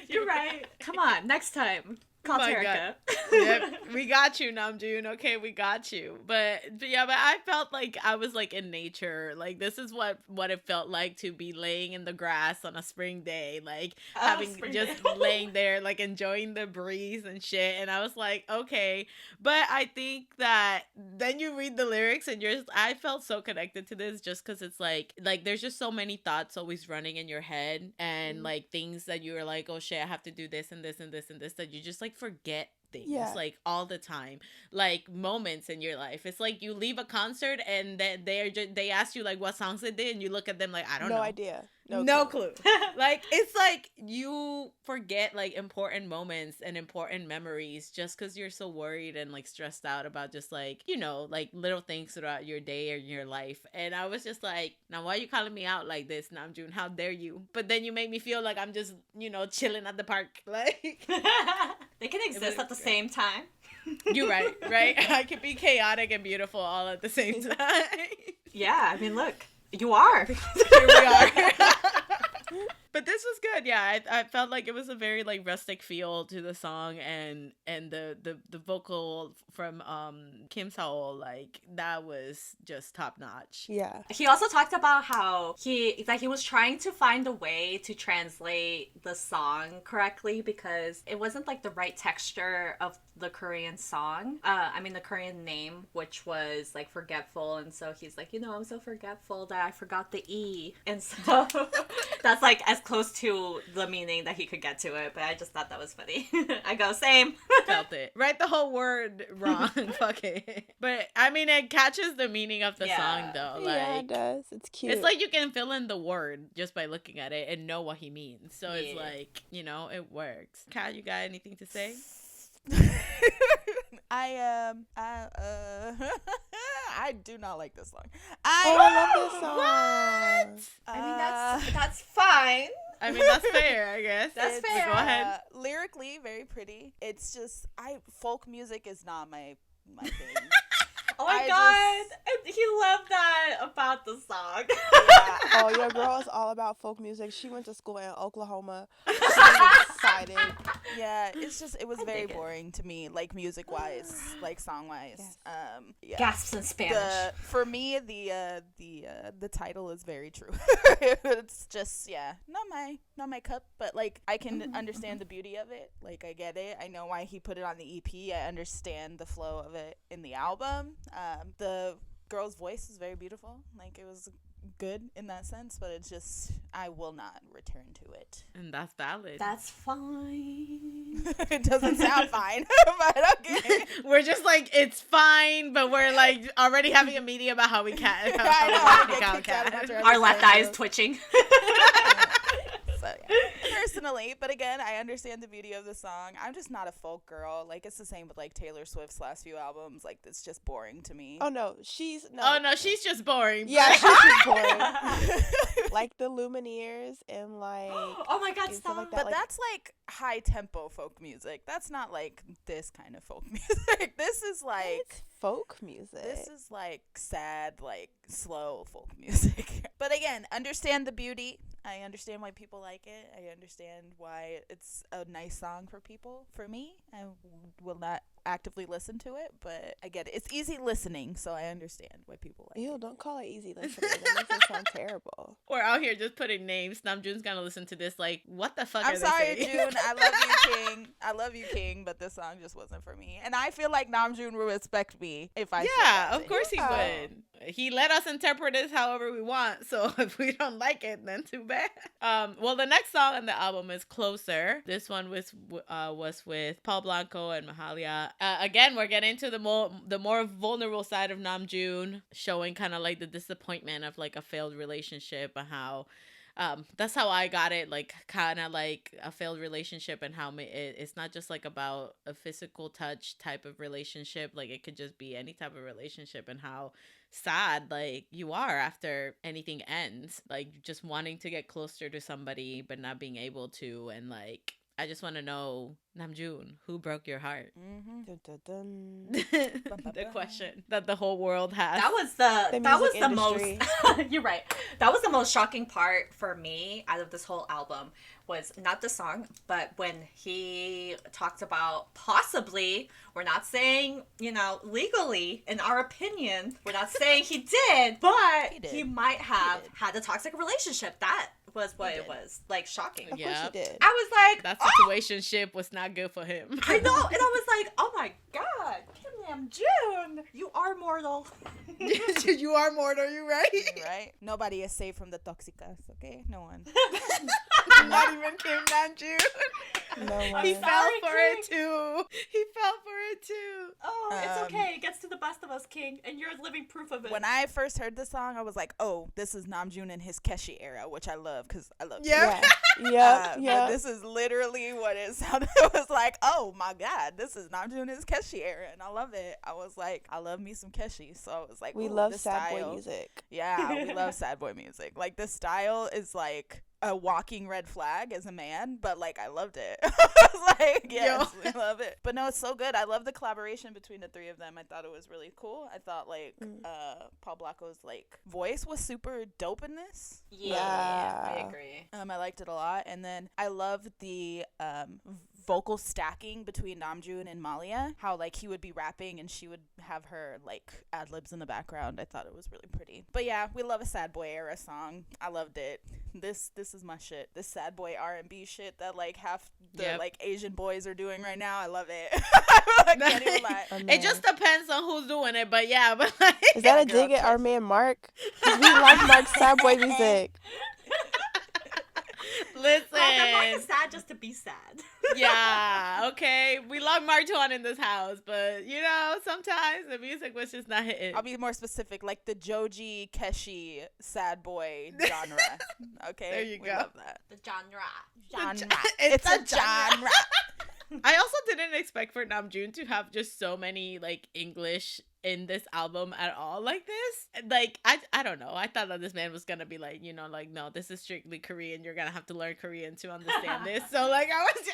You're right. Come on, next time. Call My Erykah. Yep, we got you, Namjoon. Okay, we got you. But yeah, but I felt like I was like in nature. Like this is what it felt like to be laying in the grass on a spring day, like having spring just day. laying there, like enjoying the breeze and shit. And I was like, okay. But I think that then you read the lyrics and I felt so connected to this just because it's like there's just so many thoughts always running in your head and like things that you are like, oh shit, I have to do this and this and this and this, that you just like forget things like all the time, like moments in your life. It's like you leave a concert and then they ask you like what songs they did and you look at them like, I don't know. No idea. No clue. Like it's like you forget like important moments and important memories just because you're so worried and like stressed out about just like, you know, like little things throughout your day or your life. And I was just like, now why are you calling me out like this, Namjoon? How dare you? But then you make me feel like I'm just, you know, chilling at the park. Like they can exist at the same time. You're right. I can be chaotic and beautiful all at the same time. Yeah, I mean, look, you are. Here we are. But this was good. Yeah, I felt like it was a very like rustic feel to the song, and the vocal from Kim Sawol, like that was just top notch. Yeah. He also talked about how he was trying to find a way to translate the song correctly because it wasn't like the right texture of the Korean song. I mean the Korean name, which was like forgetful, and so he's like, you know, I'm so forgetful that I forgot the E, and so that's like as close to the meaning that he could get to it. But I just thought that was funny. I go same. Felt it. Write the whole word wrong. Fuck it. But I mean, it catches the meaning of the song though. Like, yeah, it does. It's cute. It's like you can fill in the word just by looking at it and know what he means. So it's like, you know, it works. Kat, you got anything to say? I do not like this song. I love this song. What? I mean, that's fine. I mean, that's fair, I guess. That's fair. Go ahead. Lyrically, very pretty. It's just folk music is not my thing. Oh my god, he loved that about the song. Yeah. Oh, your girl is all about folk music. She went to school in Oklahoma. She was excited. Yeah, it was very boring to me, like music wise, like song wise. Yes. Yeah. Gasps in Spanish. For me, the title is very true. It's just not my cup, but like I can understand the beauty of it. Like I get it. I know why he put it on the EP. I understand the flow of it in the album. The girl's voice is very beautiful. Like it was good in that sense, but it's just I will not return to it. And that's valid. That's fine. It doesn't sound fine, but okay. We're just like, it's fine, but we're like already having a meeting about how we can't. Our left eye is twitching. So, yeah. Personally, but again, I understand the beauty of the song. I'm just not a folk girl. Like it's the same with like Taylor Swift's last few albums. Like it's just boring to me. Oh no, she's just boring. Yeah, she's just boring. Like the Lumineers and like. Oh my god, stop! Like but that's like high tempo folk music. That's not like this kind of folk music. This is like it's folk music. This is like sad, like slow folk music. But again, understand the beauty. I understand why people like it. I understand why it's a nice song for people. For me, I will not actively listen to it, but I get it. It's easy listening, so I understand why people like Ew, it. don't call it easy listening. That makes it sound terrible. We're out here just putting names. Namjoon's gonna listen to this like, what the fuck I'm are sorry, they saying? June. I love you, King. I love you, King, but this song just wasn't for me. And I feel like Namjoon will respect me if I Yeah, of course he would. He let us interpret this however we want, so if we don't like it, then too bad. Well, the next song on the album is Closer. This one was with Paul Blanco and Mahalia. Again, we're getting into the more vulnerable side of Namjoon, showing kind of like the disappointment of like a failed relationship and how that's how I got it, like kind of like a failed relationship and how it's not just like about a physical touch type of relationship, like it could just be any type of relationship, and how sad like you are after anything ends, like just wanting to get closer to somebody but not being able to, and like I just want to know, Namjoon, who broke your heart? Mm-hmm. Dun, dun, dun. The question that the whole world has. That was the most industry. you're right. That was the most shocking part for me out of this whole album, was not the song, but when he talked about possibly, we're not saying, legally, in our opinion, we're not saying he did, but he might have had a toxic relationship. That was what it was, like, shocking. Of course he did. I was like, that situationship was not good for him. I know, and I was like, oh my god, Kim Namjoon, you are mortal. You are mortal, you right? Right? Nobody is safe from the toxicas, okay? No one. Not even Kim Namjoon. No one. He fell for King. it too. He fell for it too. Oh, it's okay. It gets to the best of us, King, and you're living proof of it. When I first heard the song, I was like, oh, this is Namjoon in his Keshi era, which I love because I love Yeah. Yeah. but this is literally what it sounded. It was like, oh my god, this is Namjoon in his Keshi era, and I love it. I was like, I love me some Keshi, so I was like, We ooh, love this sad style. boy music. Yeah, we love sad boy music. Like, this style is like a walking red flag as a man, but like I loved it. I was like, yes, we love it. But no, it's so good. I love the collaboration between the three of them. I thought it was really cool. I thought like Paul Blanco's like voice was super dope in this. Yeah, I agree. I liked it a lot, and then I loved the vocal stacking between Namjoon and Mahalia. How like he would be rapping and she would have her like ad libs in the background. I thought it was really pretty. But yeah, we love a sad boy era song. I loved it. This is my shit. This sad boy R&B shit that like half the like Asian boys are doing right now. I love it. I can't even lie. It just depends on who's doing it, but yeah, but like, Is that a dig at our man Mark? We like Mark's sad boy music. Listen. Mark is sad just to be sad. Yeah, okay. We love Martuan in this house, but sometimes the music was just not hitting. I'll be more specific, like the Joji Keshi sad boy genre. Okay, there you we go. Love that. The genre. It's a genre. I also didn't expect for Namjoon to have just so many like English in this album at all like this. Like I don't know. I thought that this man was gonna be like, no, this is strictly Korean. You're gonna have to learn Korean to understand this. So like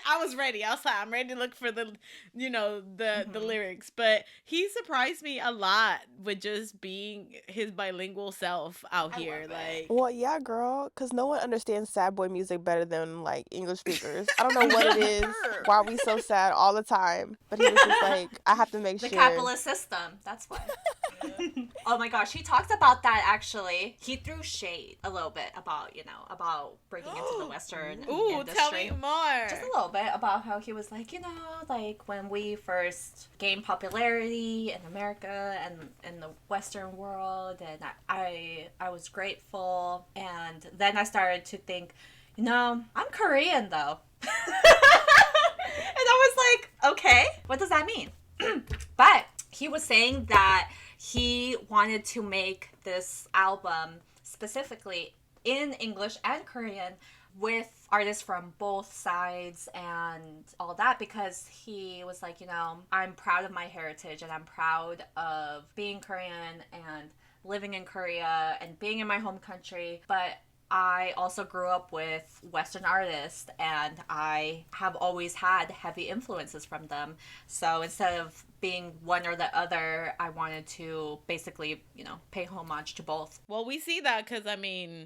I was ready. I was like, I'm ready to look for the the lyrics. But he surprised me a lot with just being his bilingual self out here. Like, well, yeah, girl, because no one understands sad boy music better than like English speakers. I don't know what it is. Why are we so sad all the time? But he was just like, I have to make sure. The capitalist system. That's why. Oh my gosh, he talked about that actually. He threw shade a little bit about, breaking into the Western industry. Tell me more. Just a little bit about how he was like, like when we first gained popularity in America and in the Western world, and I was grateful, and then I started to think, I'm Korean though. And I was like, okay, what does that mean? But he was saying that he wanted to make this album specifically in English and Korean with artists from both sides and all that, because he was like, I'm proud of my heritage and I'm proud of being Korean and living in Korea and being in my home country, but I also grew up with Western artists and I have always had heavy influences from them. So instead of being one or the other, I wanted to basically, pay homage to both. Well, we see that because,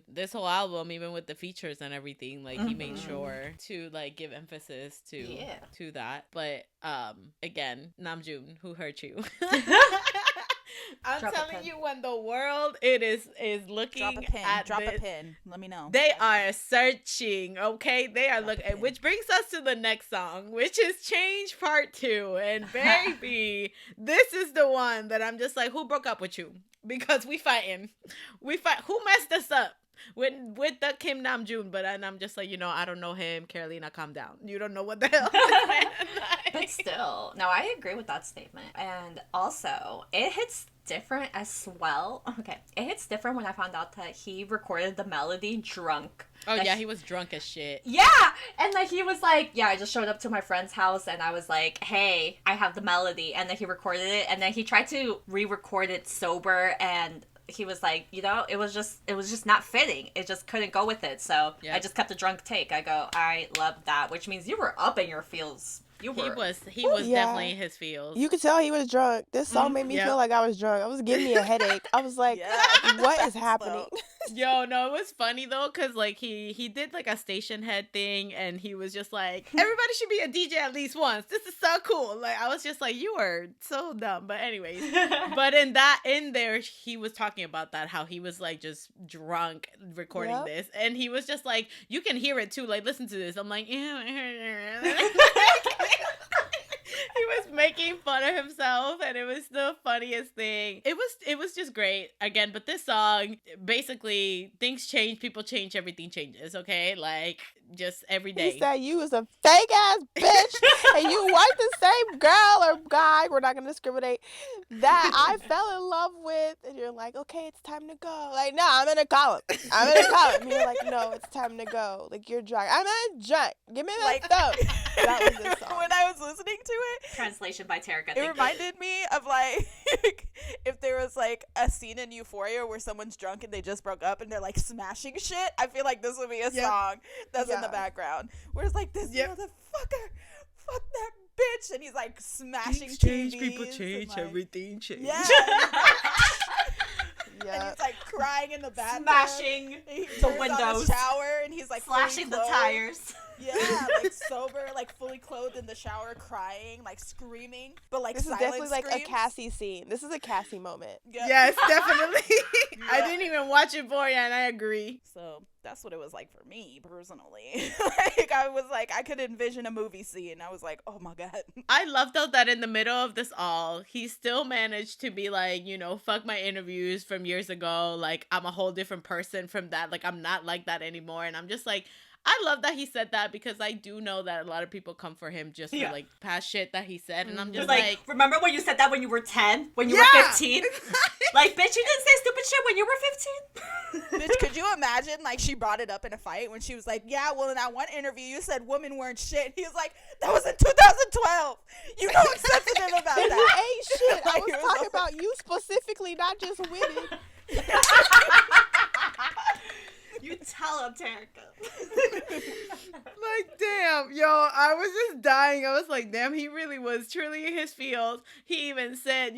this whole album, even with the features and everything, like, he made sure to, like, give emphasis to that. But, again, Namjoon, who hurt you? I'm telling you, when the world is looking at Drop a pin. Let me know. They are searching, okay? They are looking, which brings us to the next song, which is Change Part 2. And baby, this is the one that I'm just like, who broke up with you? Because we fighting. Who messed us up? With the Kim Namjoon, but I'm just like, I don't know him. Carolina, calm down. You don't know what the hell. But still, no, I agree with that statement. And also, it hits different as well. Okay, it hits different when I found out that he recorded the melody drunk. Oh, yeah, he was drunk as shit. Yeah, and then he was like, I just showed up to my friend's house and I was like, hey, I have the melody. And then he recorded it, and then he tried to re-record it sober, and he was like, it was just not fitting. It just couldn't go with it. So I just kept a drunk take. I go, I love that, which means you were up in your feels. He was definitely in his feels. You could tell he was drunk. This song made me feel like I was drunk. I was giving me a headache. I was like, what is happening? Yo, no, it was funny though, because like he did like a station head thing, and he was just like, everybody should be a DJ at least once. This is so cool. Like, I was just like, you were so dumb. But anyways, but in there, he was talking about that, how he was like just drunk recording this, and he was just like, you can hear it too. Like, listen to this. I'm like, he was making fun of himself, and it was the funniest thing. It was just great again. But this song, basically, things change, people change, everything changes. Okay, like just every day. He said you was a fake ass bitch, and you weren't the same girl or guy. We're not gonna discriminate. That I fell in love with, and you're like, okay, it's time to go. Like, no, I'm gonna call him. And you're like, no, it's time to go. Like, you're drunk. I'm not drunk. Give me that phone. That was this song. When I was listening to it, translation by Erykah. It reminded me of like if there was like a scene in Euphoria where someone's drunk and they just broke up and they're like smashing shit. I feel like this would be a song that's in the background where it's like this motherfucker, fuck that bitch, and he's like smashing things change, TVs people change, and, like, everything change. Yeah. And he's like crying in the bathroom, smashing the windows, on the shower, and he's like slashing the tires. Yeah, like sober, like fully clothed in the shower, crying, like screaming, but like this is definitely screams. like a Cassie scene. This is a Cassie moment. Yep. Yes, definitely. I didn't even watch it for you, and I agree. So that's what it was like for me personally. Like I was like, I could envision a movie scene. I was like, oh my god. I love though that in the middle of this all, he still managed to be like, fuck my interviews from years ago. Like, I'm a whole different person from that. Like, I'm not like that anymore. And I'm just like, I love that he said that, because I do know that a lot of people come for him just for like past shit that he said, and I'm just like, remember when you said that when you were 10, when you were 15? Like, bitch, you didn't say stupid shit when you were 15. Bitch, could you imagine like she brought it up in a fight when she was like, yeah, well, in that one interview you said women weren't shit. He was like, that was in 2012. You know what's sensitive about that? You ain't shit. I was talking about you specifically, not just women. You tell him, Erykah. like, damn, yo, I was just dying. I was like, damn, he really was truly in his fields. He even said,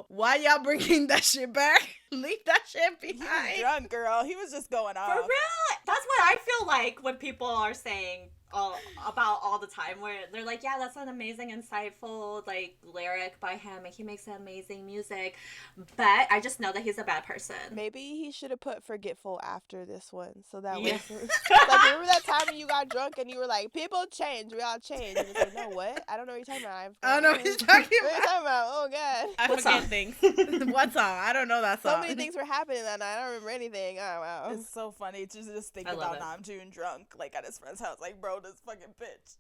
why y'all bringing that shit back? Leave that shit behind. He was drunk, girl. He was just going off. For real? That's what I feel like when people are saying about all the time, where they're like, yeah, that's an amazing, insightful, like, lyric by him, and he makes amazing music, but I just know that he's a bad person. Maybe he should have put forgetful after this one, so that way, like, remember that time when you got drunk and you were like, people change, we all change, and it's like, no, what? I don't know what you're talking about. I don't know what you're talking What are you talking about? Oh god, I forget things. What song? I don't know that song. So many things were happening that night. I don't remember anything. Oh wow, it's so funny to just think about Namjoon drunk, like at his friend's house, like, bro, this fucking bitch.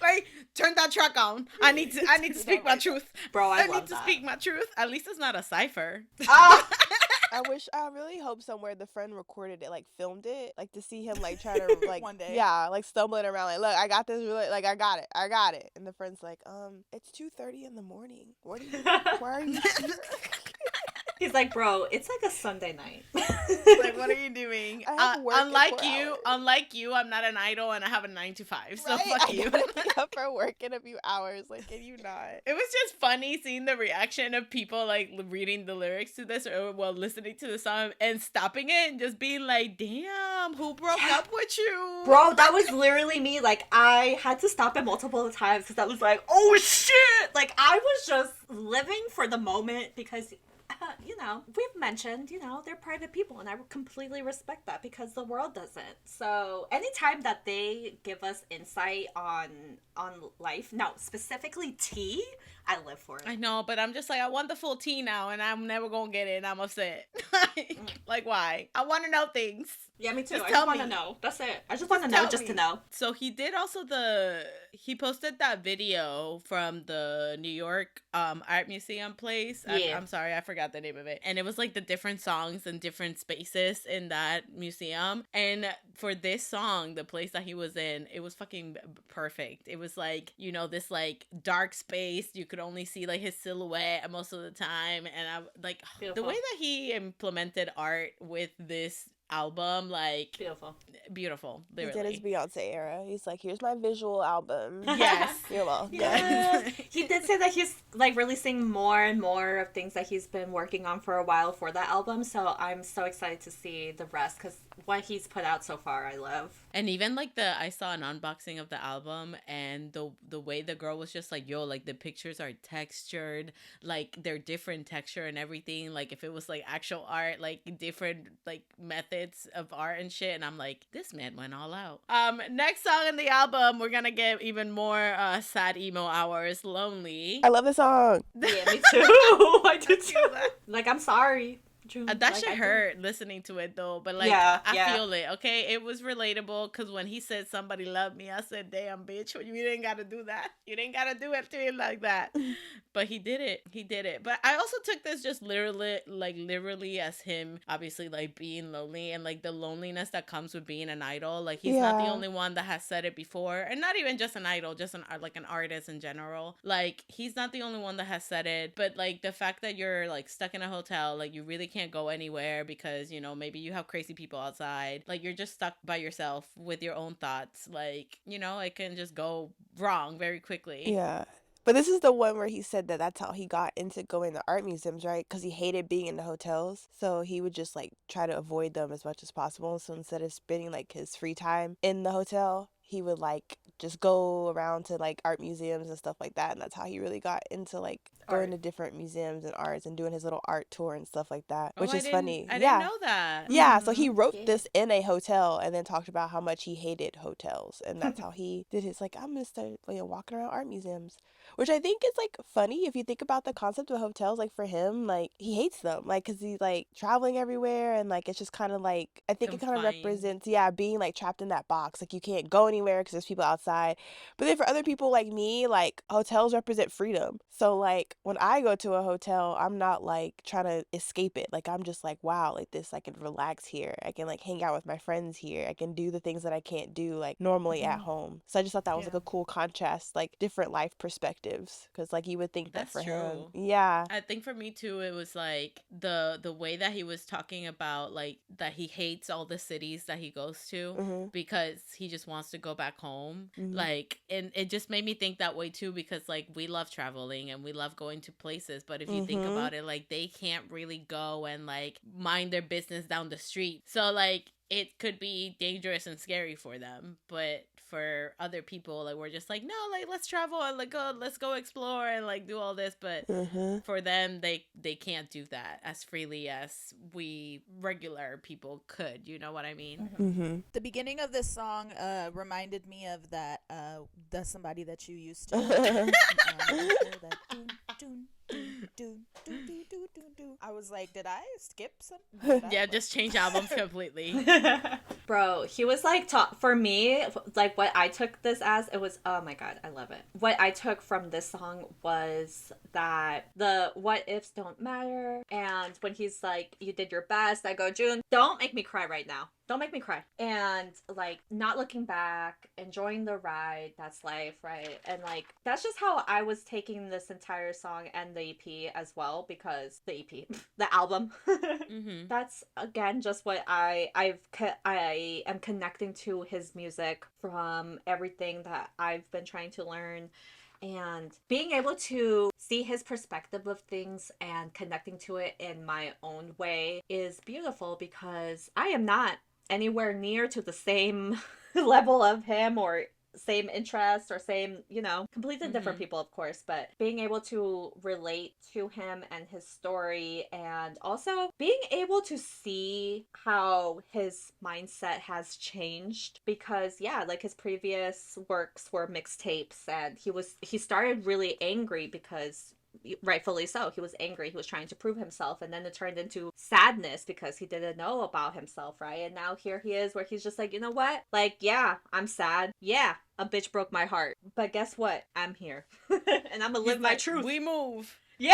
Like, turn that track on. I need to speak my truth. Bro, I need to speak my truth. At least it's not a cipher. I really hope somewhere the friend recorded it, like filmed it, like to see him like trying to like one day. Yeah, like stumbling around, like, look, I got this, really, like, I got it. And the friend's like, it's 2:30 in the morning. Why are you here? He's like, bro, it's like a Sunday night. Like, what are you doing? Unlike you, I'm not an idol and I have a 9 to 5. So right? fuck you. I gotta be up for work in a few hours. Like, can you not? It was just funny seeing the reaction of people like reading the lyrics to this or listening to the song and stopping it and just being like, damn, who broke up with you? Bro, that was literally me. Like, I had to stop it multiple times because I was like, oh shit! Like, I was just living for the moment because we've mentioned, they're private people, and I completely respect that because the world doesn't. So anytime that they give us insight on life, no, specifically tea, I live for it. I know, but I'm just like, I want the full tea now, and I'm never gonna get it, and I'm upset. Like, why? I want to know things. Yeah, me too. Just I just want to know. That's it. I just want to know just to know. So he did also he posted that video from the New York art museum place. Yeah. I'm sorry, I forgot forgot the name of it. And it was like the different songs and different spaces in that museum. And for this song, the place that he was in, it was fucking perfect. It was like, you know, this like dark space. You could only see like his silhouette most of the time. And I like Beautiful. the way that he implemented art with this album, like beautiful He literally. did his Beyonce era. He's like, here's my visual album. Yes. You're welcome. Yes. He did say that he's like releasing more and more of things that he's been working on for a while for that album. So I'm so excited to see the rest because what he's put out so far, I love. And even like I saw an unboxing of the album, and the way the girl was just like, yo, like the pictures are textured, like they're different texture and everything. Like if it was like actual art, like different like methods of art and shit. And I'm like, this man went all out. Next song in the album, we're gonna get even more sad emo hours, Lonely. I love the song. Yeah, me too. I do too. Like, I'm sorry. That shit hurt listening to it though, but like I feel it. Okay, it was relatable because when he said somebody loved me, I said, "Damn, bitch, you didn't gotta do that. You didn't gotta do it to him like that." But he did it. He did it. But I also took this just literally as him, obviously like being lonely and like the loneliness that comes with being an idol. Like he's not the only one that has said it before, and not even just an idol, just like an artist in general. Like he's not the only one that has said it, but like the fact that you're like stuck in a hotel, like you really can't go anywhere because, you know, maybe you have crazy people outside, like you're just stuck by yourself with your own thoughts, like, you know, it can just go wrong very quickly. Yeah. But this is the one where he said that that's how he got into going to art museums, right? Because he hated being in the hotels. So he would just like try to avoid them as much as possible. So instead of spending like his free time in the hotel, he would like just go around to like art museums and stuff like that. And that's how he really got into like going to different museums and arts and doing his little art tour and stuff like that, which is funny. I didn't know that. Yeah, so he wrote this in a hotel and then talked about how much he hated hotels. And that's how he did his like, I'm going to start walking around art museums. Which I think is, like, funny if you think about the concept of hotels. Like, for him, like, he hates them. Like, because he's, like, traveling everywhere. And, like, it's just kind of, like, I think it kind of represents, being, like, trapped in that box. Like, you can't go anywhere because there's people outside. But then for other people like me, like, hotels represent freedom. So, like, when I go to a hotel, I'm not, like, trying to escape it. Like, I'm just, like, wow, like, this, I can relax here. I can, like, hang out with my friends here. I can do the things that I can't do, like, normally at home. So I just thought that was, like, a cool contrast, like, different life perspectives. Because like you would think that for him, I think for me too, it was like the way that he was talking about like that he hates all the cities that he goes to because he just wants to go back home. Like, and it just made me think that way too, because like we love traveling and we love going to places, but if you think about it, like they can't really go and like mind their business down the street, so like it could be dangerous and scary for them. But for other people, like we're just like, no, like let's travel and like let's go explore and like do all this. But for them, they can't do that as freely as we regular people could. You know what I mean? The beginning of this song reminded me of that the Somebody That You Used to. I was like, did I skip some? Just change albums completely. Bro, he was like, for me, like what I took this as, it was, oh my god, I love it. What I took from this song was that the what ifs don't matter. And when he's like, you did your best, I go, June, don't make me cry right now. Don't make me cry. And like not looking back, enjoying the ride, that's life, right? And like that's just how I was taking this entire song and the EP as well, because the EP, the album, that's again just what I am connecting to his music from everything that I've been trying to learn. And being able to see his perspective of things and connecting to it in my own way is beautiful, because I am not anywhere near to the same level of him or same interests or same, completely different people, of course, but being able to relate to him and his story, and also being able to see how his mindset has changed, because like his previous works were mixtapes, and he started really angry because rightfully so. He was angry. He was trying to prove himself. And then it turned into sadness because he didn't know about himself, right? And now here he is where he's just like, you know what? Like, yeah, I'm sad. Yeah, a bitch broke my heart. But guess what? I'm here. And I'm gonna live my truth. We move. Yeah.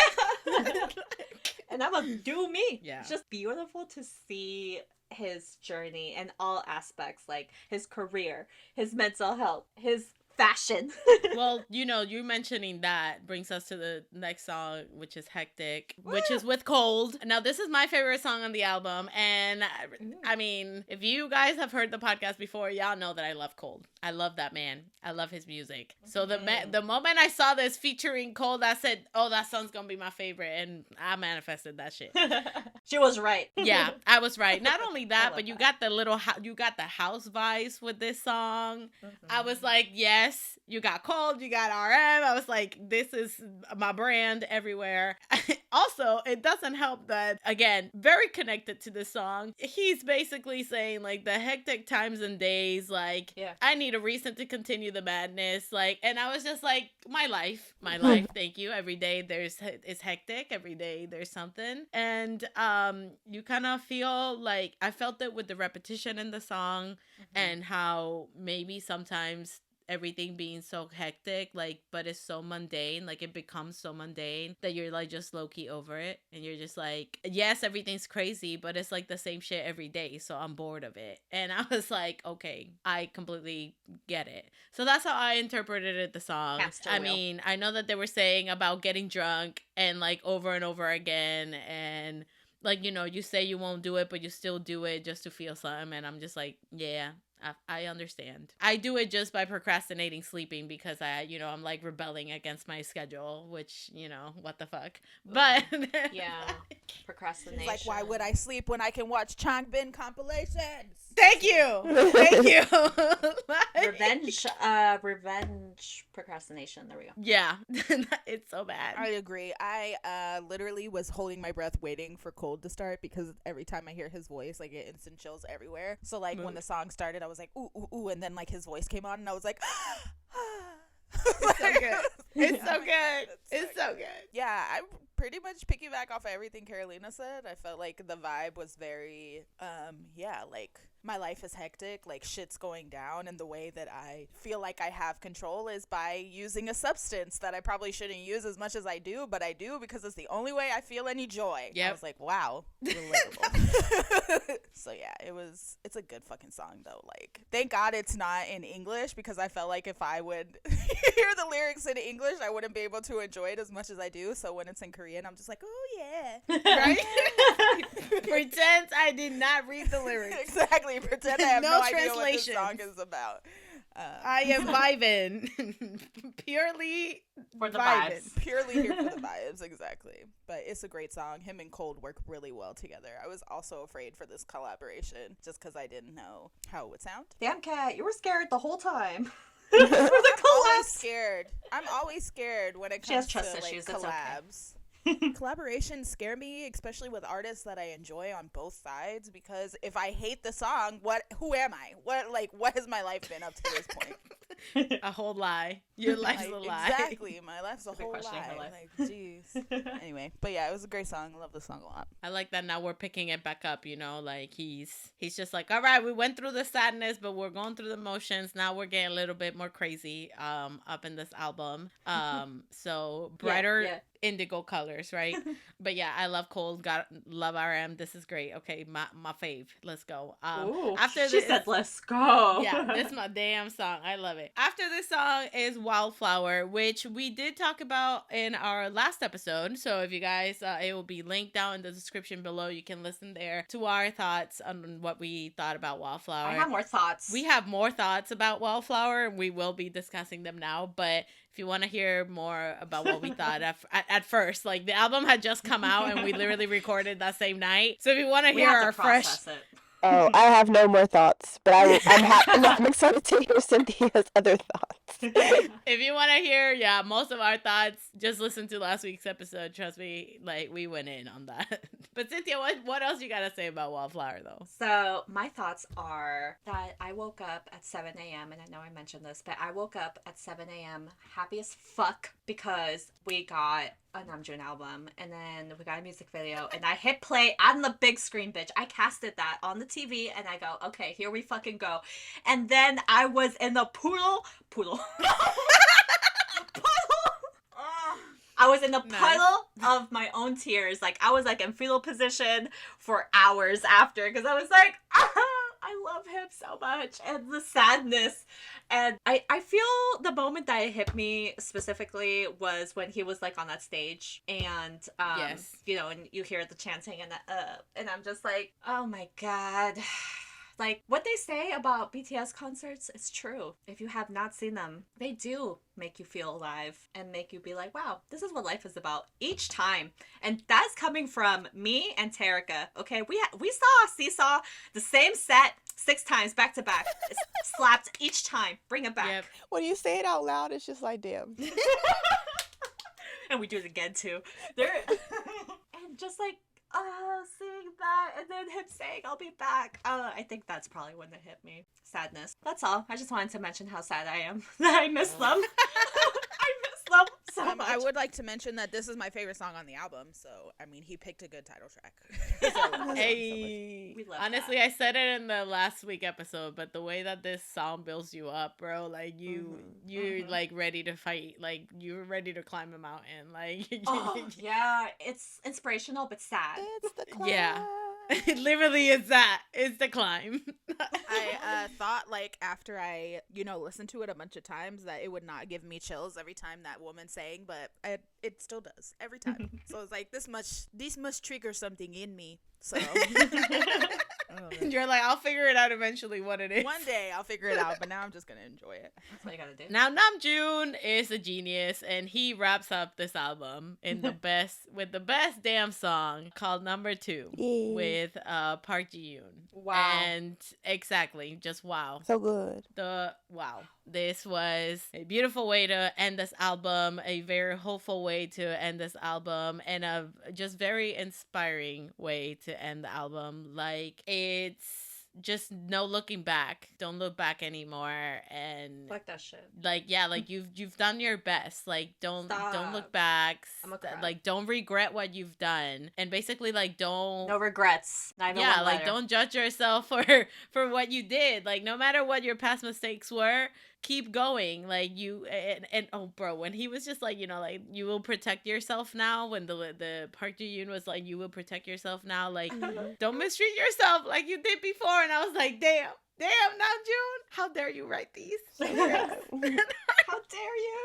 and I'm gonna do me. Yeah. It's just beautiful to see his journey in all aspects, like his career, his mental health, his fashion. Well, you mentioning that brings us to the next song, which is Hectic, which is with Colde. Now, this is my favorite song on the album, and I mean, if you guys have heard the podcast before, y'all know that I love Colde. I love that man. I love his music. So the moment I saw this featuring Colde, I said, oh, that song's gonna be my favorite, and I manifested that shit. She was right. Yeah, I was right. Not only that, but you got the house vibes with this song. I was like, yes, you got Colde, you got RM. I was like, this is my brand everywhere. Also, it doesn't help that, again, very connected to the song. He's basically saying, like, the hectic times and days, like, I need a reason to continue the madness. Like, and I was just like, my life, thank you. Every day it's hectic. Every day there's something. And you kind of feel like, I felt it with the repetition in the song and how maybe sometimes everything being so hectic, like, but it's so mundane, like it becomes so mundane that you're like just low-key over it, and you're just like, yes, everything's crazy, but it's like the same shit every day, so I'm bored of it. And I was like, okay, I completely get it. So that's how I interpreted the song. I mean, I know that they were saying about getting drunk and like over and over again, and like, you say you won't do it, but you still do it just to feel something. And I'm just like, yeah, I understand. I do it just by procrastinating sleeping because I'm like rebelling against my schedule, which, what the fuck. But yeah, procrastination. It's like, why would I sleep when I can watch Changbin compilations? Thank you. Revenge procrastination. There we go. Yeah. It's so bad. I agree. I literally was holding my breath waiting for Colde to start because every time I hear his voice, like, it instant chills everywhere. So like when the song started, I was like, ooh, ooh, ooh, and then like his voice came on and I was like, it's so good. It's so good. It's so good. Yeah, I pretty much piggyback off of everything Carolina said. I felt like the vibe was very, like, my life is hectic, like shit's going down, and the way that I feel like I have control is by using a substance that I probably shouldn't use as much as I do, but I do because it's the only way I feel any joy. I was like, wow, relatable. So yeah, it's a good fucking song though. Like, thank God it's not in English, because I felt like if I would hear the lyrics in English, I wouldn't be able to enjoy it as much as I do. So when it's in Korean, I'm just like, oh yeah, right? Pretend I did not read the lyrics. Exactly. Pretend I have no idea what this song is about. I am vibing. Purely for the vibing. vibes. Purely here for the vibes, exactly. But it's a great song. Him and Colde work really well together. I was also afraid for this collaboration just because I didn't know how it would sound. Damn, Kat, you were scared the whole time. I'm always scared. I'm always scared when it comes to like collabs. Collaborations scare me, especially with artists that I enjoy on both sides, because if I hate the song, who am I? What has my life been up to this point? A whole lie. Your life's a lie. Exactly. My life's a whole lie. Like, jeez. Anyway, but yeah, it was a great song. I love the song a lot. I like that now we're picking it back up, like he's just like, all right, we went through the sadness, but we're going through the motions. Now we're getting a little bit more crazy up in this album. So brighter indigo colors, right? But yeah, I love Colde, love RM. This is great. Okay, my fave. Let's go. Ooh, after she this, said let's go. Yeah, this is my damn song. I love it. After this song is Wildflower, which we did talk about in our last episode. So if you guys, it will be linked down in the description below. You can listen there to our thoughts on what we thought about Wildflower. I have more thoughts. We have more thoughts about Wildflower, and we will be discussing them now. But if you want to hear more about what we thought at first, like the album had just come out and we literally recorded that same night. So if you want to hear our fresh... Oh, I have no more thoughts, but I'm excited to hear Cynthia's other thoughts. If you want to hear, most of our thoughts, just listen to last week's episode. Trust me, like, we went in on that. But Cynthia, what else you got to say about Wildflower, though? So my thoughts are that I woke up at 7 a.m., and I know I mentioned this, but I woke up at 7 a.m. happy as fuck because we got a Namjoon album, and then we got a music video, and I hit play on the big screen, bitch. I casted that on the TV, and I go, okay, here we fucking go. And then I was in the poodle. I was in a Nice. puddle of my own tears. Like, I was like in fetal position for hours after, because I was like, I love him so much, and the sadness. And I feel the moment that it hit me specifically was when he was like on that stage, and Yes. you know, and you hear the chanting, and I'm just like, oh my god. Like, what they say about BTS concerts is true. If you have not seen them, they do make you feel alive and make you be like, wow, this is what life is about each time. And that's coming from me and Erykah. Okay, we saw Seesaw, the same set 6 times back to back. It's slapped each time. Bring it back. Yep. When you say it out loud, it's just like, damn. And we do it again too. And just like, seeing that, and then him saying, I'll be back. I think that's probably when it hit me. Sadness. That's all. I just wanted to mention how sad I am that I miss them. I miss them so much. I would like to mention that this is my favorite song on the album, so I mean, he picked a good title track. So, Hey, We love honestly, that. I said it in the last week episode, but the way that this song builds you up, bro, like you're like ready to fight, like you're ready to climb a mountain, like Oh, yeah, it's inspirational but sad. It's the climb. Yeah. It literally is that. It's the climb. I thought like after I listened to it a bunch of times that it would not give me chills every time that woman sang, but it still does every time. So it's like this must trigger something in me. So You're like, I'll figure it out eventually what it is. one day I'll figure it out, but now I'm just gonna enjoy it. That's what you gotta do. Now Namjoon is a genius, and he wraps up this album in the best damn song called Number 2 Yeah. with Parkjiyoon. Wow. And exactly, just wow. So good. Wow. This was a beautiful way to end this album, a very hopeful way to end this album, and a just very inspiring way to end the album. Like, it's just no looking back. Don't look back anymore. And Fuck that shit. like, yeah, like you've done your best. Like, don't Stop. look back. I'ma cry. Like, don't regret what you've done. And basically, like, don't No regrets. Not even yeah, one like letter. don't judge yourself for what you did. Like, no matter what your past mistakes were, keep going. Like, you and oh, bro, when he was just like, like, you will protect yourself now, when the Park Ji-yoon was like, you will protect yourself now, like, don't mistreat yourself like you did before. And I was like, damn Namjoon, how dare you write these? How dare you?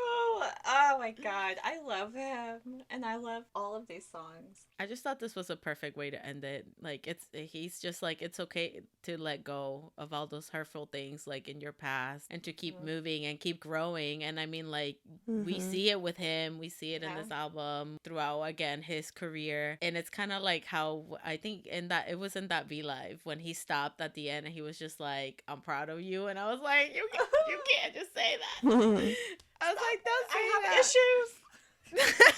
Oh my god, I love him, and I love all of these songs. I just thought this was a perfect way to end it. Like, he's just like, it's okay to let go of all those hurtful things, like, in your past, and to keep moving and keep growing. And I mean, like, we see it with him. We see it in this album throughout, again, his career. And it's kind of like how I think it was in that V Live when he stopped at the end and he was just like, I'm proud of you. And I was like, you can't just say that. I was like, don't say I that. have issues.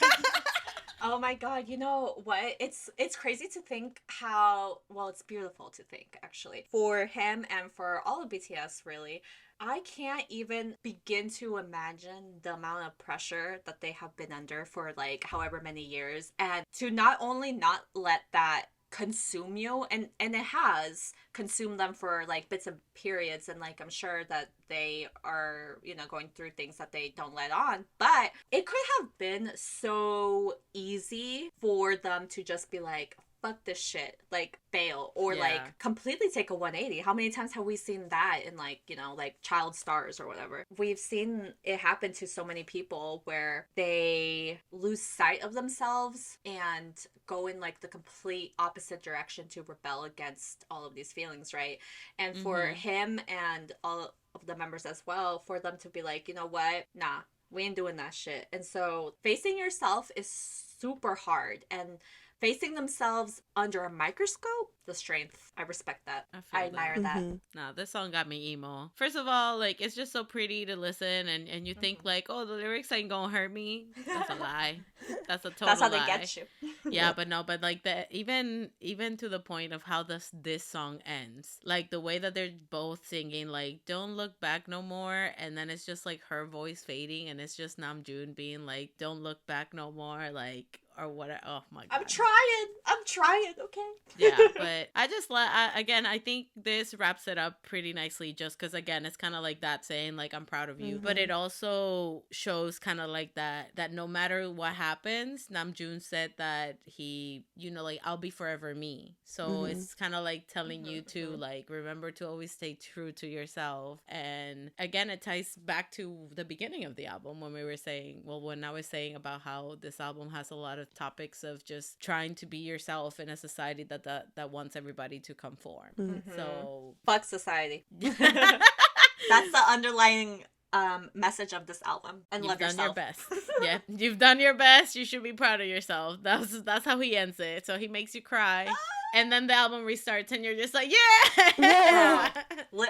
Oh my god, you know what? It's crazy to think how, well, it's beautiful to think, actually. For him and for all of BTS, really. I can't even begin to imagine the amount of pressure that they have been under for, like, however many years. And to not only not let that consume you, and it has consumed them for, like, bits and periods, and, like, I'm sure that they are, going through things that they don't let on, but it could have been so easy for them to just be like, fuck this shit, like, bail, or like completely take a 180. How many times have we seen that in, like, like child stars or whatever? We've seen it happen to so many people where they lose sight of themselves and go in, like, the complete opposite direction to rebel against all of these feelings, right? And for him and all of the members as well, for them to be like, you know what, nah, we ain't doing that shit. And so facing yourself is super hard, and facing themselves under a microscope, the strength. I respect that. I admire that. No, this song got me emo. First of all, like, it's just so pretty to listen, and you think, like, oh, the lyrics ain't gonna hurt me. That's a lie. That's a total That's how lie. they get you. Yeah, but no, but like that, even to the point of how this song ends, like the way that they're both singing, like, don't look back no more, and then it's just like her voice fading, and it's just Namjoon being like, don't look back no more, like, or what. Oh my god. I'm trying, okay? Yeah, but I just again, I think this wraps it up pretty nicely, just because again, it's kind of like that saying like I'm proud of you, but it also shows kind of like that no matter what happens, Namjoon said that he, you know, like I'll be forever me. So it's kind of like telling you to like remember to always stay true to yourself. And again, it ties back to the beginning of the album when when I was saying about how this album has a lot of topics of just trying to be yourself in a society that wants everybody to conform. So fuck society. That's the underlying message of this album. And you've love done yourself. your best. Yeah, you've done your best. You should be proud of yourself. That's how he ends it. So he makes you cry. And then the album restarts and you're just like, yeah! When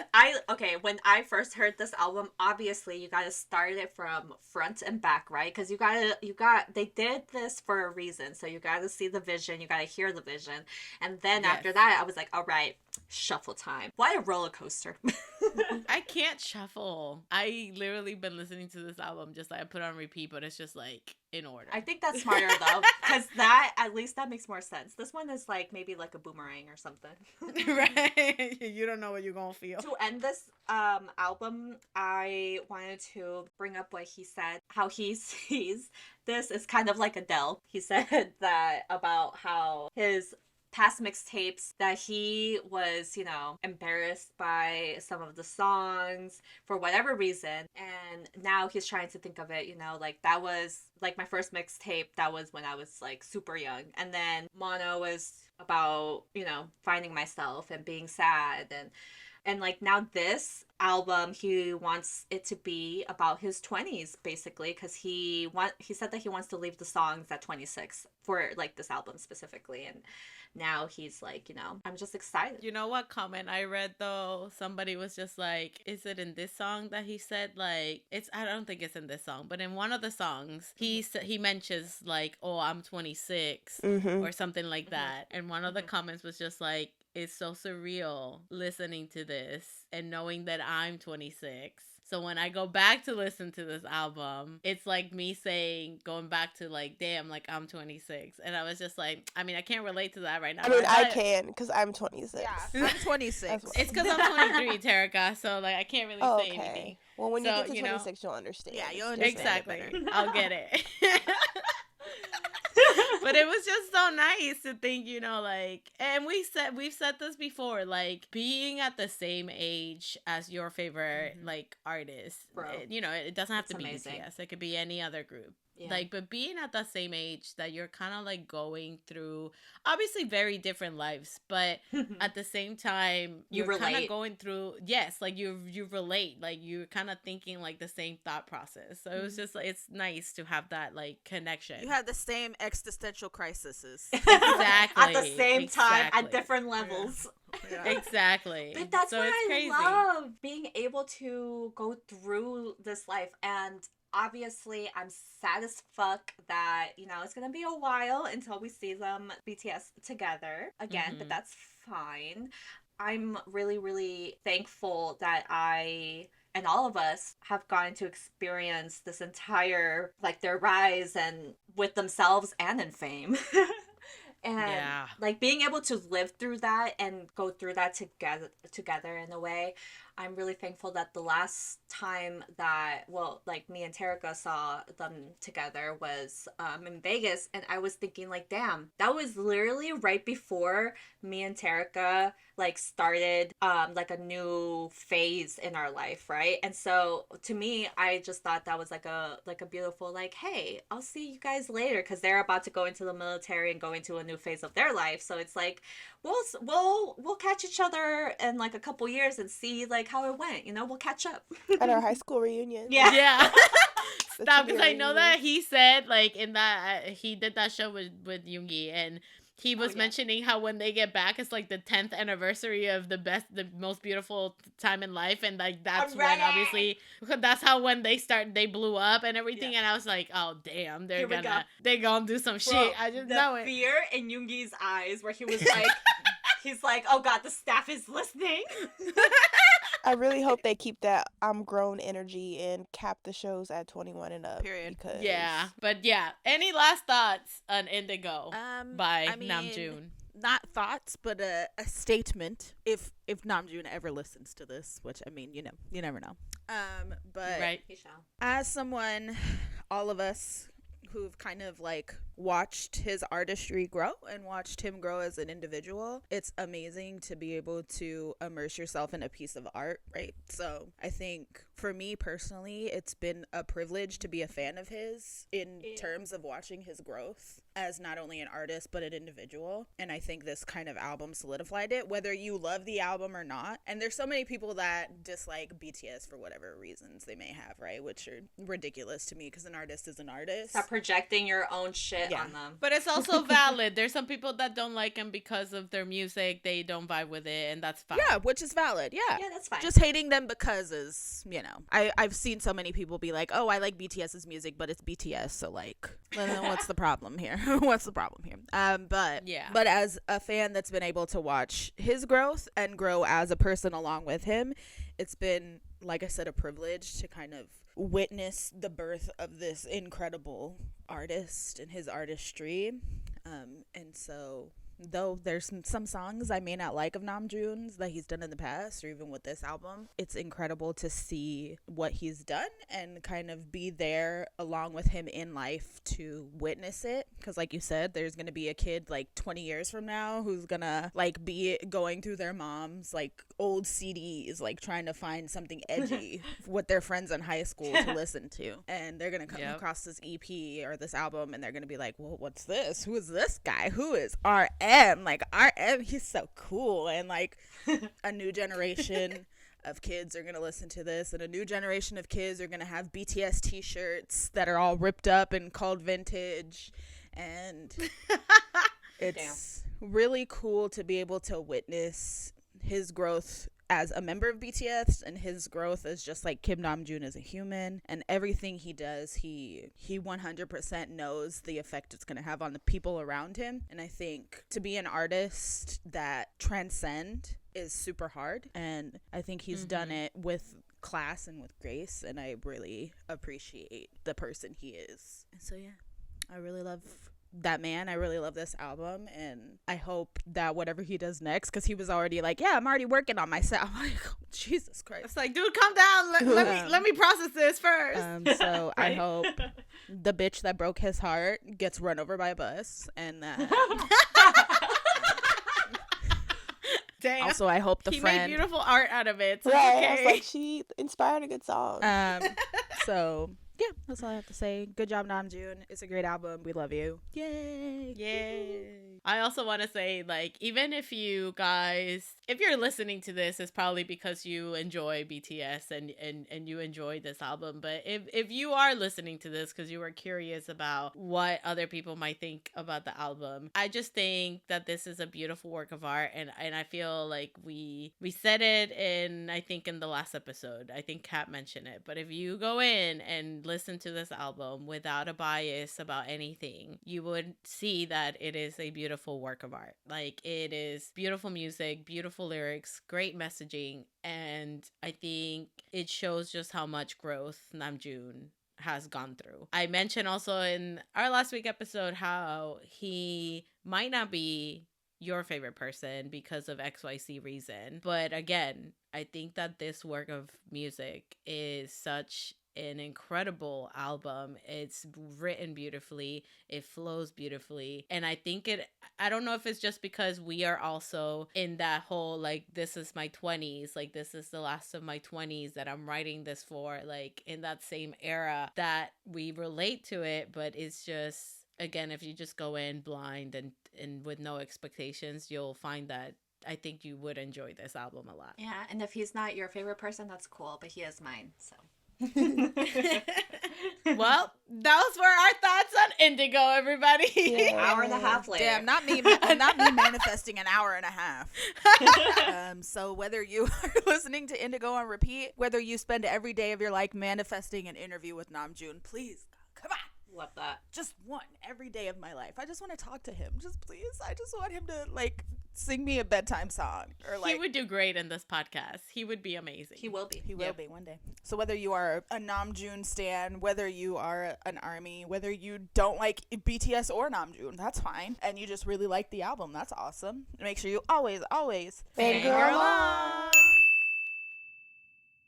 I first heard this album, obviously you gotta start it from front and back, right? Because they did this for a reason. So you gotta see the vision, you gotta hear the vision. And then after that, I was like, all right, shuffle time. What a roller coaster. I can't shuffle. I literally been listening to this album just like I put on repeat, but it's just like in order. I think that's smarter though, because at least that makes more sense. This one is like maybe like a boomerang or something. Right. You don't know what you're gonna feel. To end this album, I wanted to bring up what he said, how he sees this is kind of like Adele. He said that about how his past mixtapes that he was, you know, embarrassed by some of the songs for whatever reason. And now he's trying to think of it, you know, like that was like my first mixtape. That was when I was like super young. And then Mono was about, you know, finding myself and being sad. And like now this album, he wants it to be about his 20s basically, because he said that he wants to leave the songs at 26 for like this album specifically. And now he's like, you know, I'm just excited. You know what comment I read though? Somebody was just like, is it in this song that he said like I don't think it's in this song, but in one of the songs he mentions like, oh, I'm 26 or something like that. And one of the comments was just like, it's so surreal listening to this and knowing that I'm 26. So when I go back to listen to this album, it's like me going back to like, damn, like I'm 26. And I was just like, I mean, I can't relate to that right now. I mean, I can because I'm 26. Yeah, I'm 26. It's because I'm 23, Terika. So like, I can't really say anything. Well, when you get to 26, you'll understand. Yeah, you'll understand. Exactly. I'll get it. But it was just so nice to think, you know, like, and we've said this before, like being at the same age as your favorite like artist, you know, it doesn't have to be amazing. BTS. It could be any other group. Yeah. Like, but being at the same age that you're kind of like going through obviously very different lives, but at the same time you're kind of going through, yes, like you relate, like you're kind of thinking like the same thought process. So it was just like, it's nice to have that like connection. You have the same existential crises. Exactly. At the same time, at different levels. Yeah. Exactly. But that's so what it's crazy. I love, being able to go through this life. And obviously I'm sad as fuck that, you know, it's gonna be a while until we see them BTS together again, but that's fine. I'm really, really thankful that I and all of us have gotten to experience this entire, like, their rise and with themselves and in fame. And like being able to live through that and go through that together in a way, I'm really thankful that the last time that, well, like me and Terika saw them together was in Vegas, and I was thinking like, damn, that was literally right before me and Terika like started like a new phase in our life, right? And so to me, I just thought that was like a beautiful, like, hey, I'll see you guys later, because they're about to go into the military and go into a new phase of their life. So it's like we'll catch each other in like a couple years and see like how it went, you know, we'll catch up at our high school reunion. Yeah. Stop, because I know that he said like in that he did that show with Yoongi, and he was mentioning how when they get back, it's like the 10th anniversary of the most beautiful time in life, and like that's when obviously that's how when they blew up and everything, and I was like, oh damn, they're gonna do some shit. I just know it. The fear in Yoongi's eyes, where he was like, he's like, oh god, the staff is listening. I really hope they keep that I'm grown energy and cap the shows at 21 and up. Period. Because Yeah, but yeah. Any last thoughts on Indigo by I mean, Namjoon? not thoughts, but a statement. If Namjoon ever listens to this, which I mean, you never know. But Right. He shall. as someone, all of us who've kind of like watched his artistry grow and watched him grow as an individual, it's amazing to be able to immerse yourself in a piece of art, right? So I think for me personally, it's been a privilege to be a fan of his in terms of watching his growth as not only an artist but an individual. And I think this kind of album solidified it, whether you love the album or not. And there's so many people that dislike BTS for whatever reasons they may have, right? Which are ridiculous to me because an artist is an artist. Stop projecting your own shit Yeah. on them. But it's also valid. There's some people that don't like him because of their music. They don't vibe with it, and that's fine. Yeah, which is valid. Yeah. Yeah, that's fine. Just hating them because is, I've seen so many people be like, oh, I like BTS's music, but it's BTS. So like, then what's the problem here? What's the problem here? But as a fan that's been able to watch his growth and grow as a person along with him, it's been, like I said, a privilege to kind of witness the birth of this incredible artist and his artistry. And so though there's some songs I may not like of Namjoon's that he's done in the past or even with this album, it's incredible to see what he's done and kind of be there along with him in life to witness it. Because like you said, there's gonna be a kid like 20 years from now who's gonna like be going through their mom's like old CDs, like trying to find something edgy with their friends in high school to listen to, and they're gonna come across this EP or this album and they're gonna be like, well, what's this? Who is this guy? Who is RM? Like RM, he's so cool. And like a new generation of kids are gonna listen to this, and a new generation of kids are gonna have BTS t-shirts that are all ripped up and called vintage, and it's really cool to be able to witness his growth as a member of BTS and his growth as just like Kim Namjoon as a human, and everything he does, he 100% knows the effect it's going to have on the people around him. And I think to be an artist that transcend is super hard, and I think he's done it with class and with grace, and I really appreciate the person he is. And so yeah, I really love that man. I really love this album, and I hope that whatever he does next, because he was already like, yeah, I'm already working on myself. I'm like, oh, Jesus Christ. It's like, dude, calm down. Let me process this first. So I hope the bitch that broke his heart gets run over by a bus, and Damn. also I hope he friend made beautiful art out of it. So right. it's okay. I was like, she inspired a good song. so yeah, that's all I have to say. Good job, Namjoon. It's a great album. We love you. Yay. Yay. I also want to say, like, even if you guys, if you're listening to this, it's probably because you enjoy BTS and you enjoy this album. But if you are listening to this because you were curious about what other people might think about the album, I just think that this is a beautiful work of art. And I feel like we said it I think in the last episode. I think Kat mentioned it. But if you go in and listen to this album without a bias about anything, you would see that it is a beautiful work of art. Like, it is beautiful music, beautiful lyrics, great messaging, and I think it shows just how much growth Namjoon has gone through. I mentioned also in our last week episode how he might not be your favorite person because of XYZ reason, but again, I think that this work of music is such an incredible album. It's written beautifully, it flows beautifully, and I think I don't know if it's just because we are also in that whole like, this is my 20s, like this is the last of my 20s that I'm writing this for, like in that same era, that we relate to it. But it's just, again, if you just go in blind and with no expectations, you'll find that I think you would enjoy this album a lot. Yeah, and if he's not your favorite person, that's cool, but he is mine, so. Well, those were our thoughts on Indigo, everybody. Yeah. Hour and a half later. Damn, not me manifesting an hour and a half. So whether you are listening to Indigo on repeat, whether you spend every day of your life manifesting an interview with Namjoon, please, come on. Love that. Just one every day of my life. I just want to talk to him. Just please. I just want him to like sing me a bedtime song, or like he would do great in this podcast. He would be amazing. He will be. He will be one day. So whether you are a Namjoon stan, whether you are an ARMY, whether you don't like BTS or Namjoon, that's fine. And you just really like the album, that's awesome. Make sure you always Fangirl on.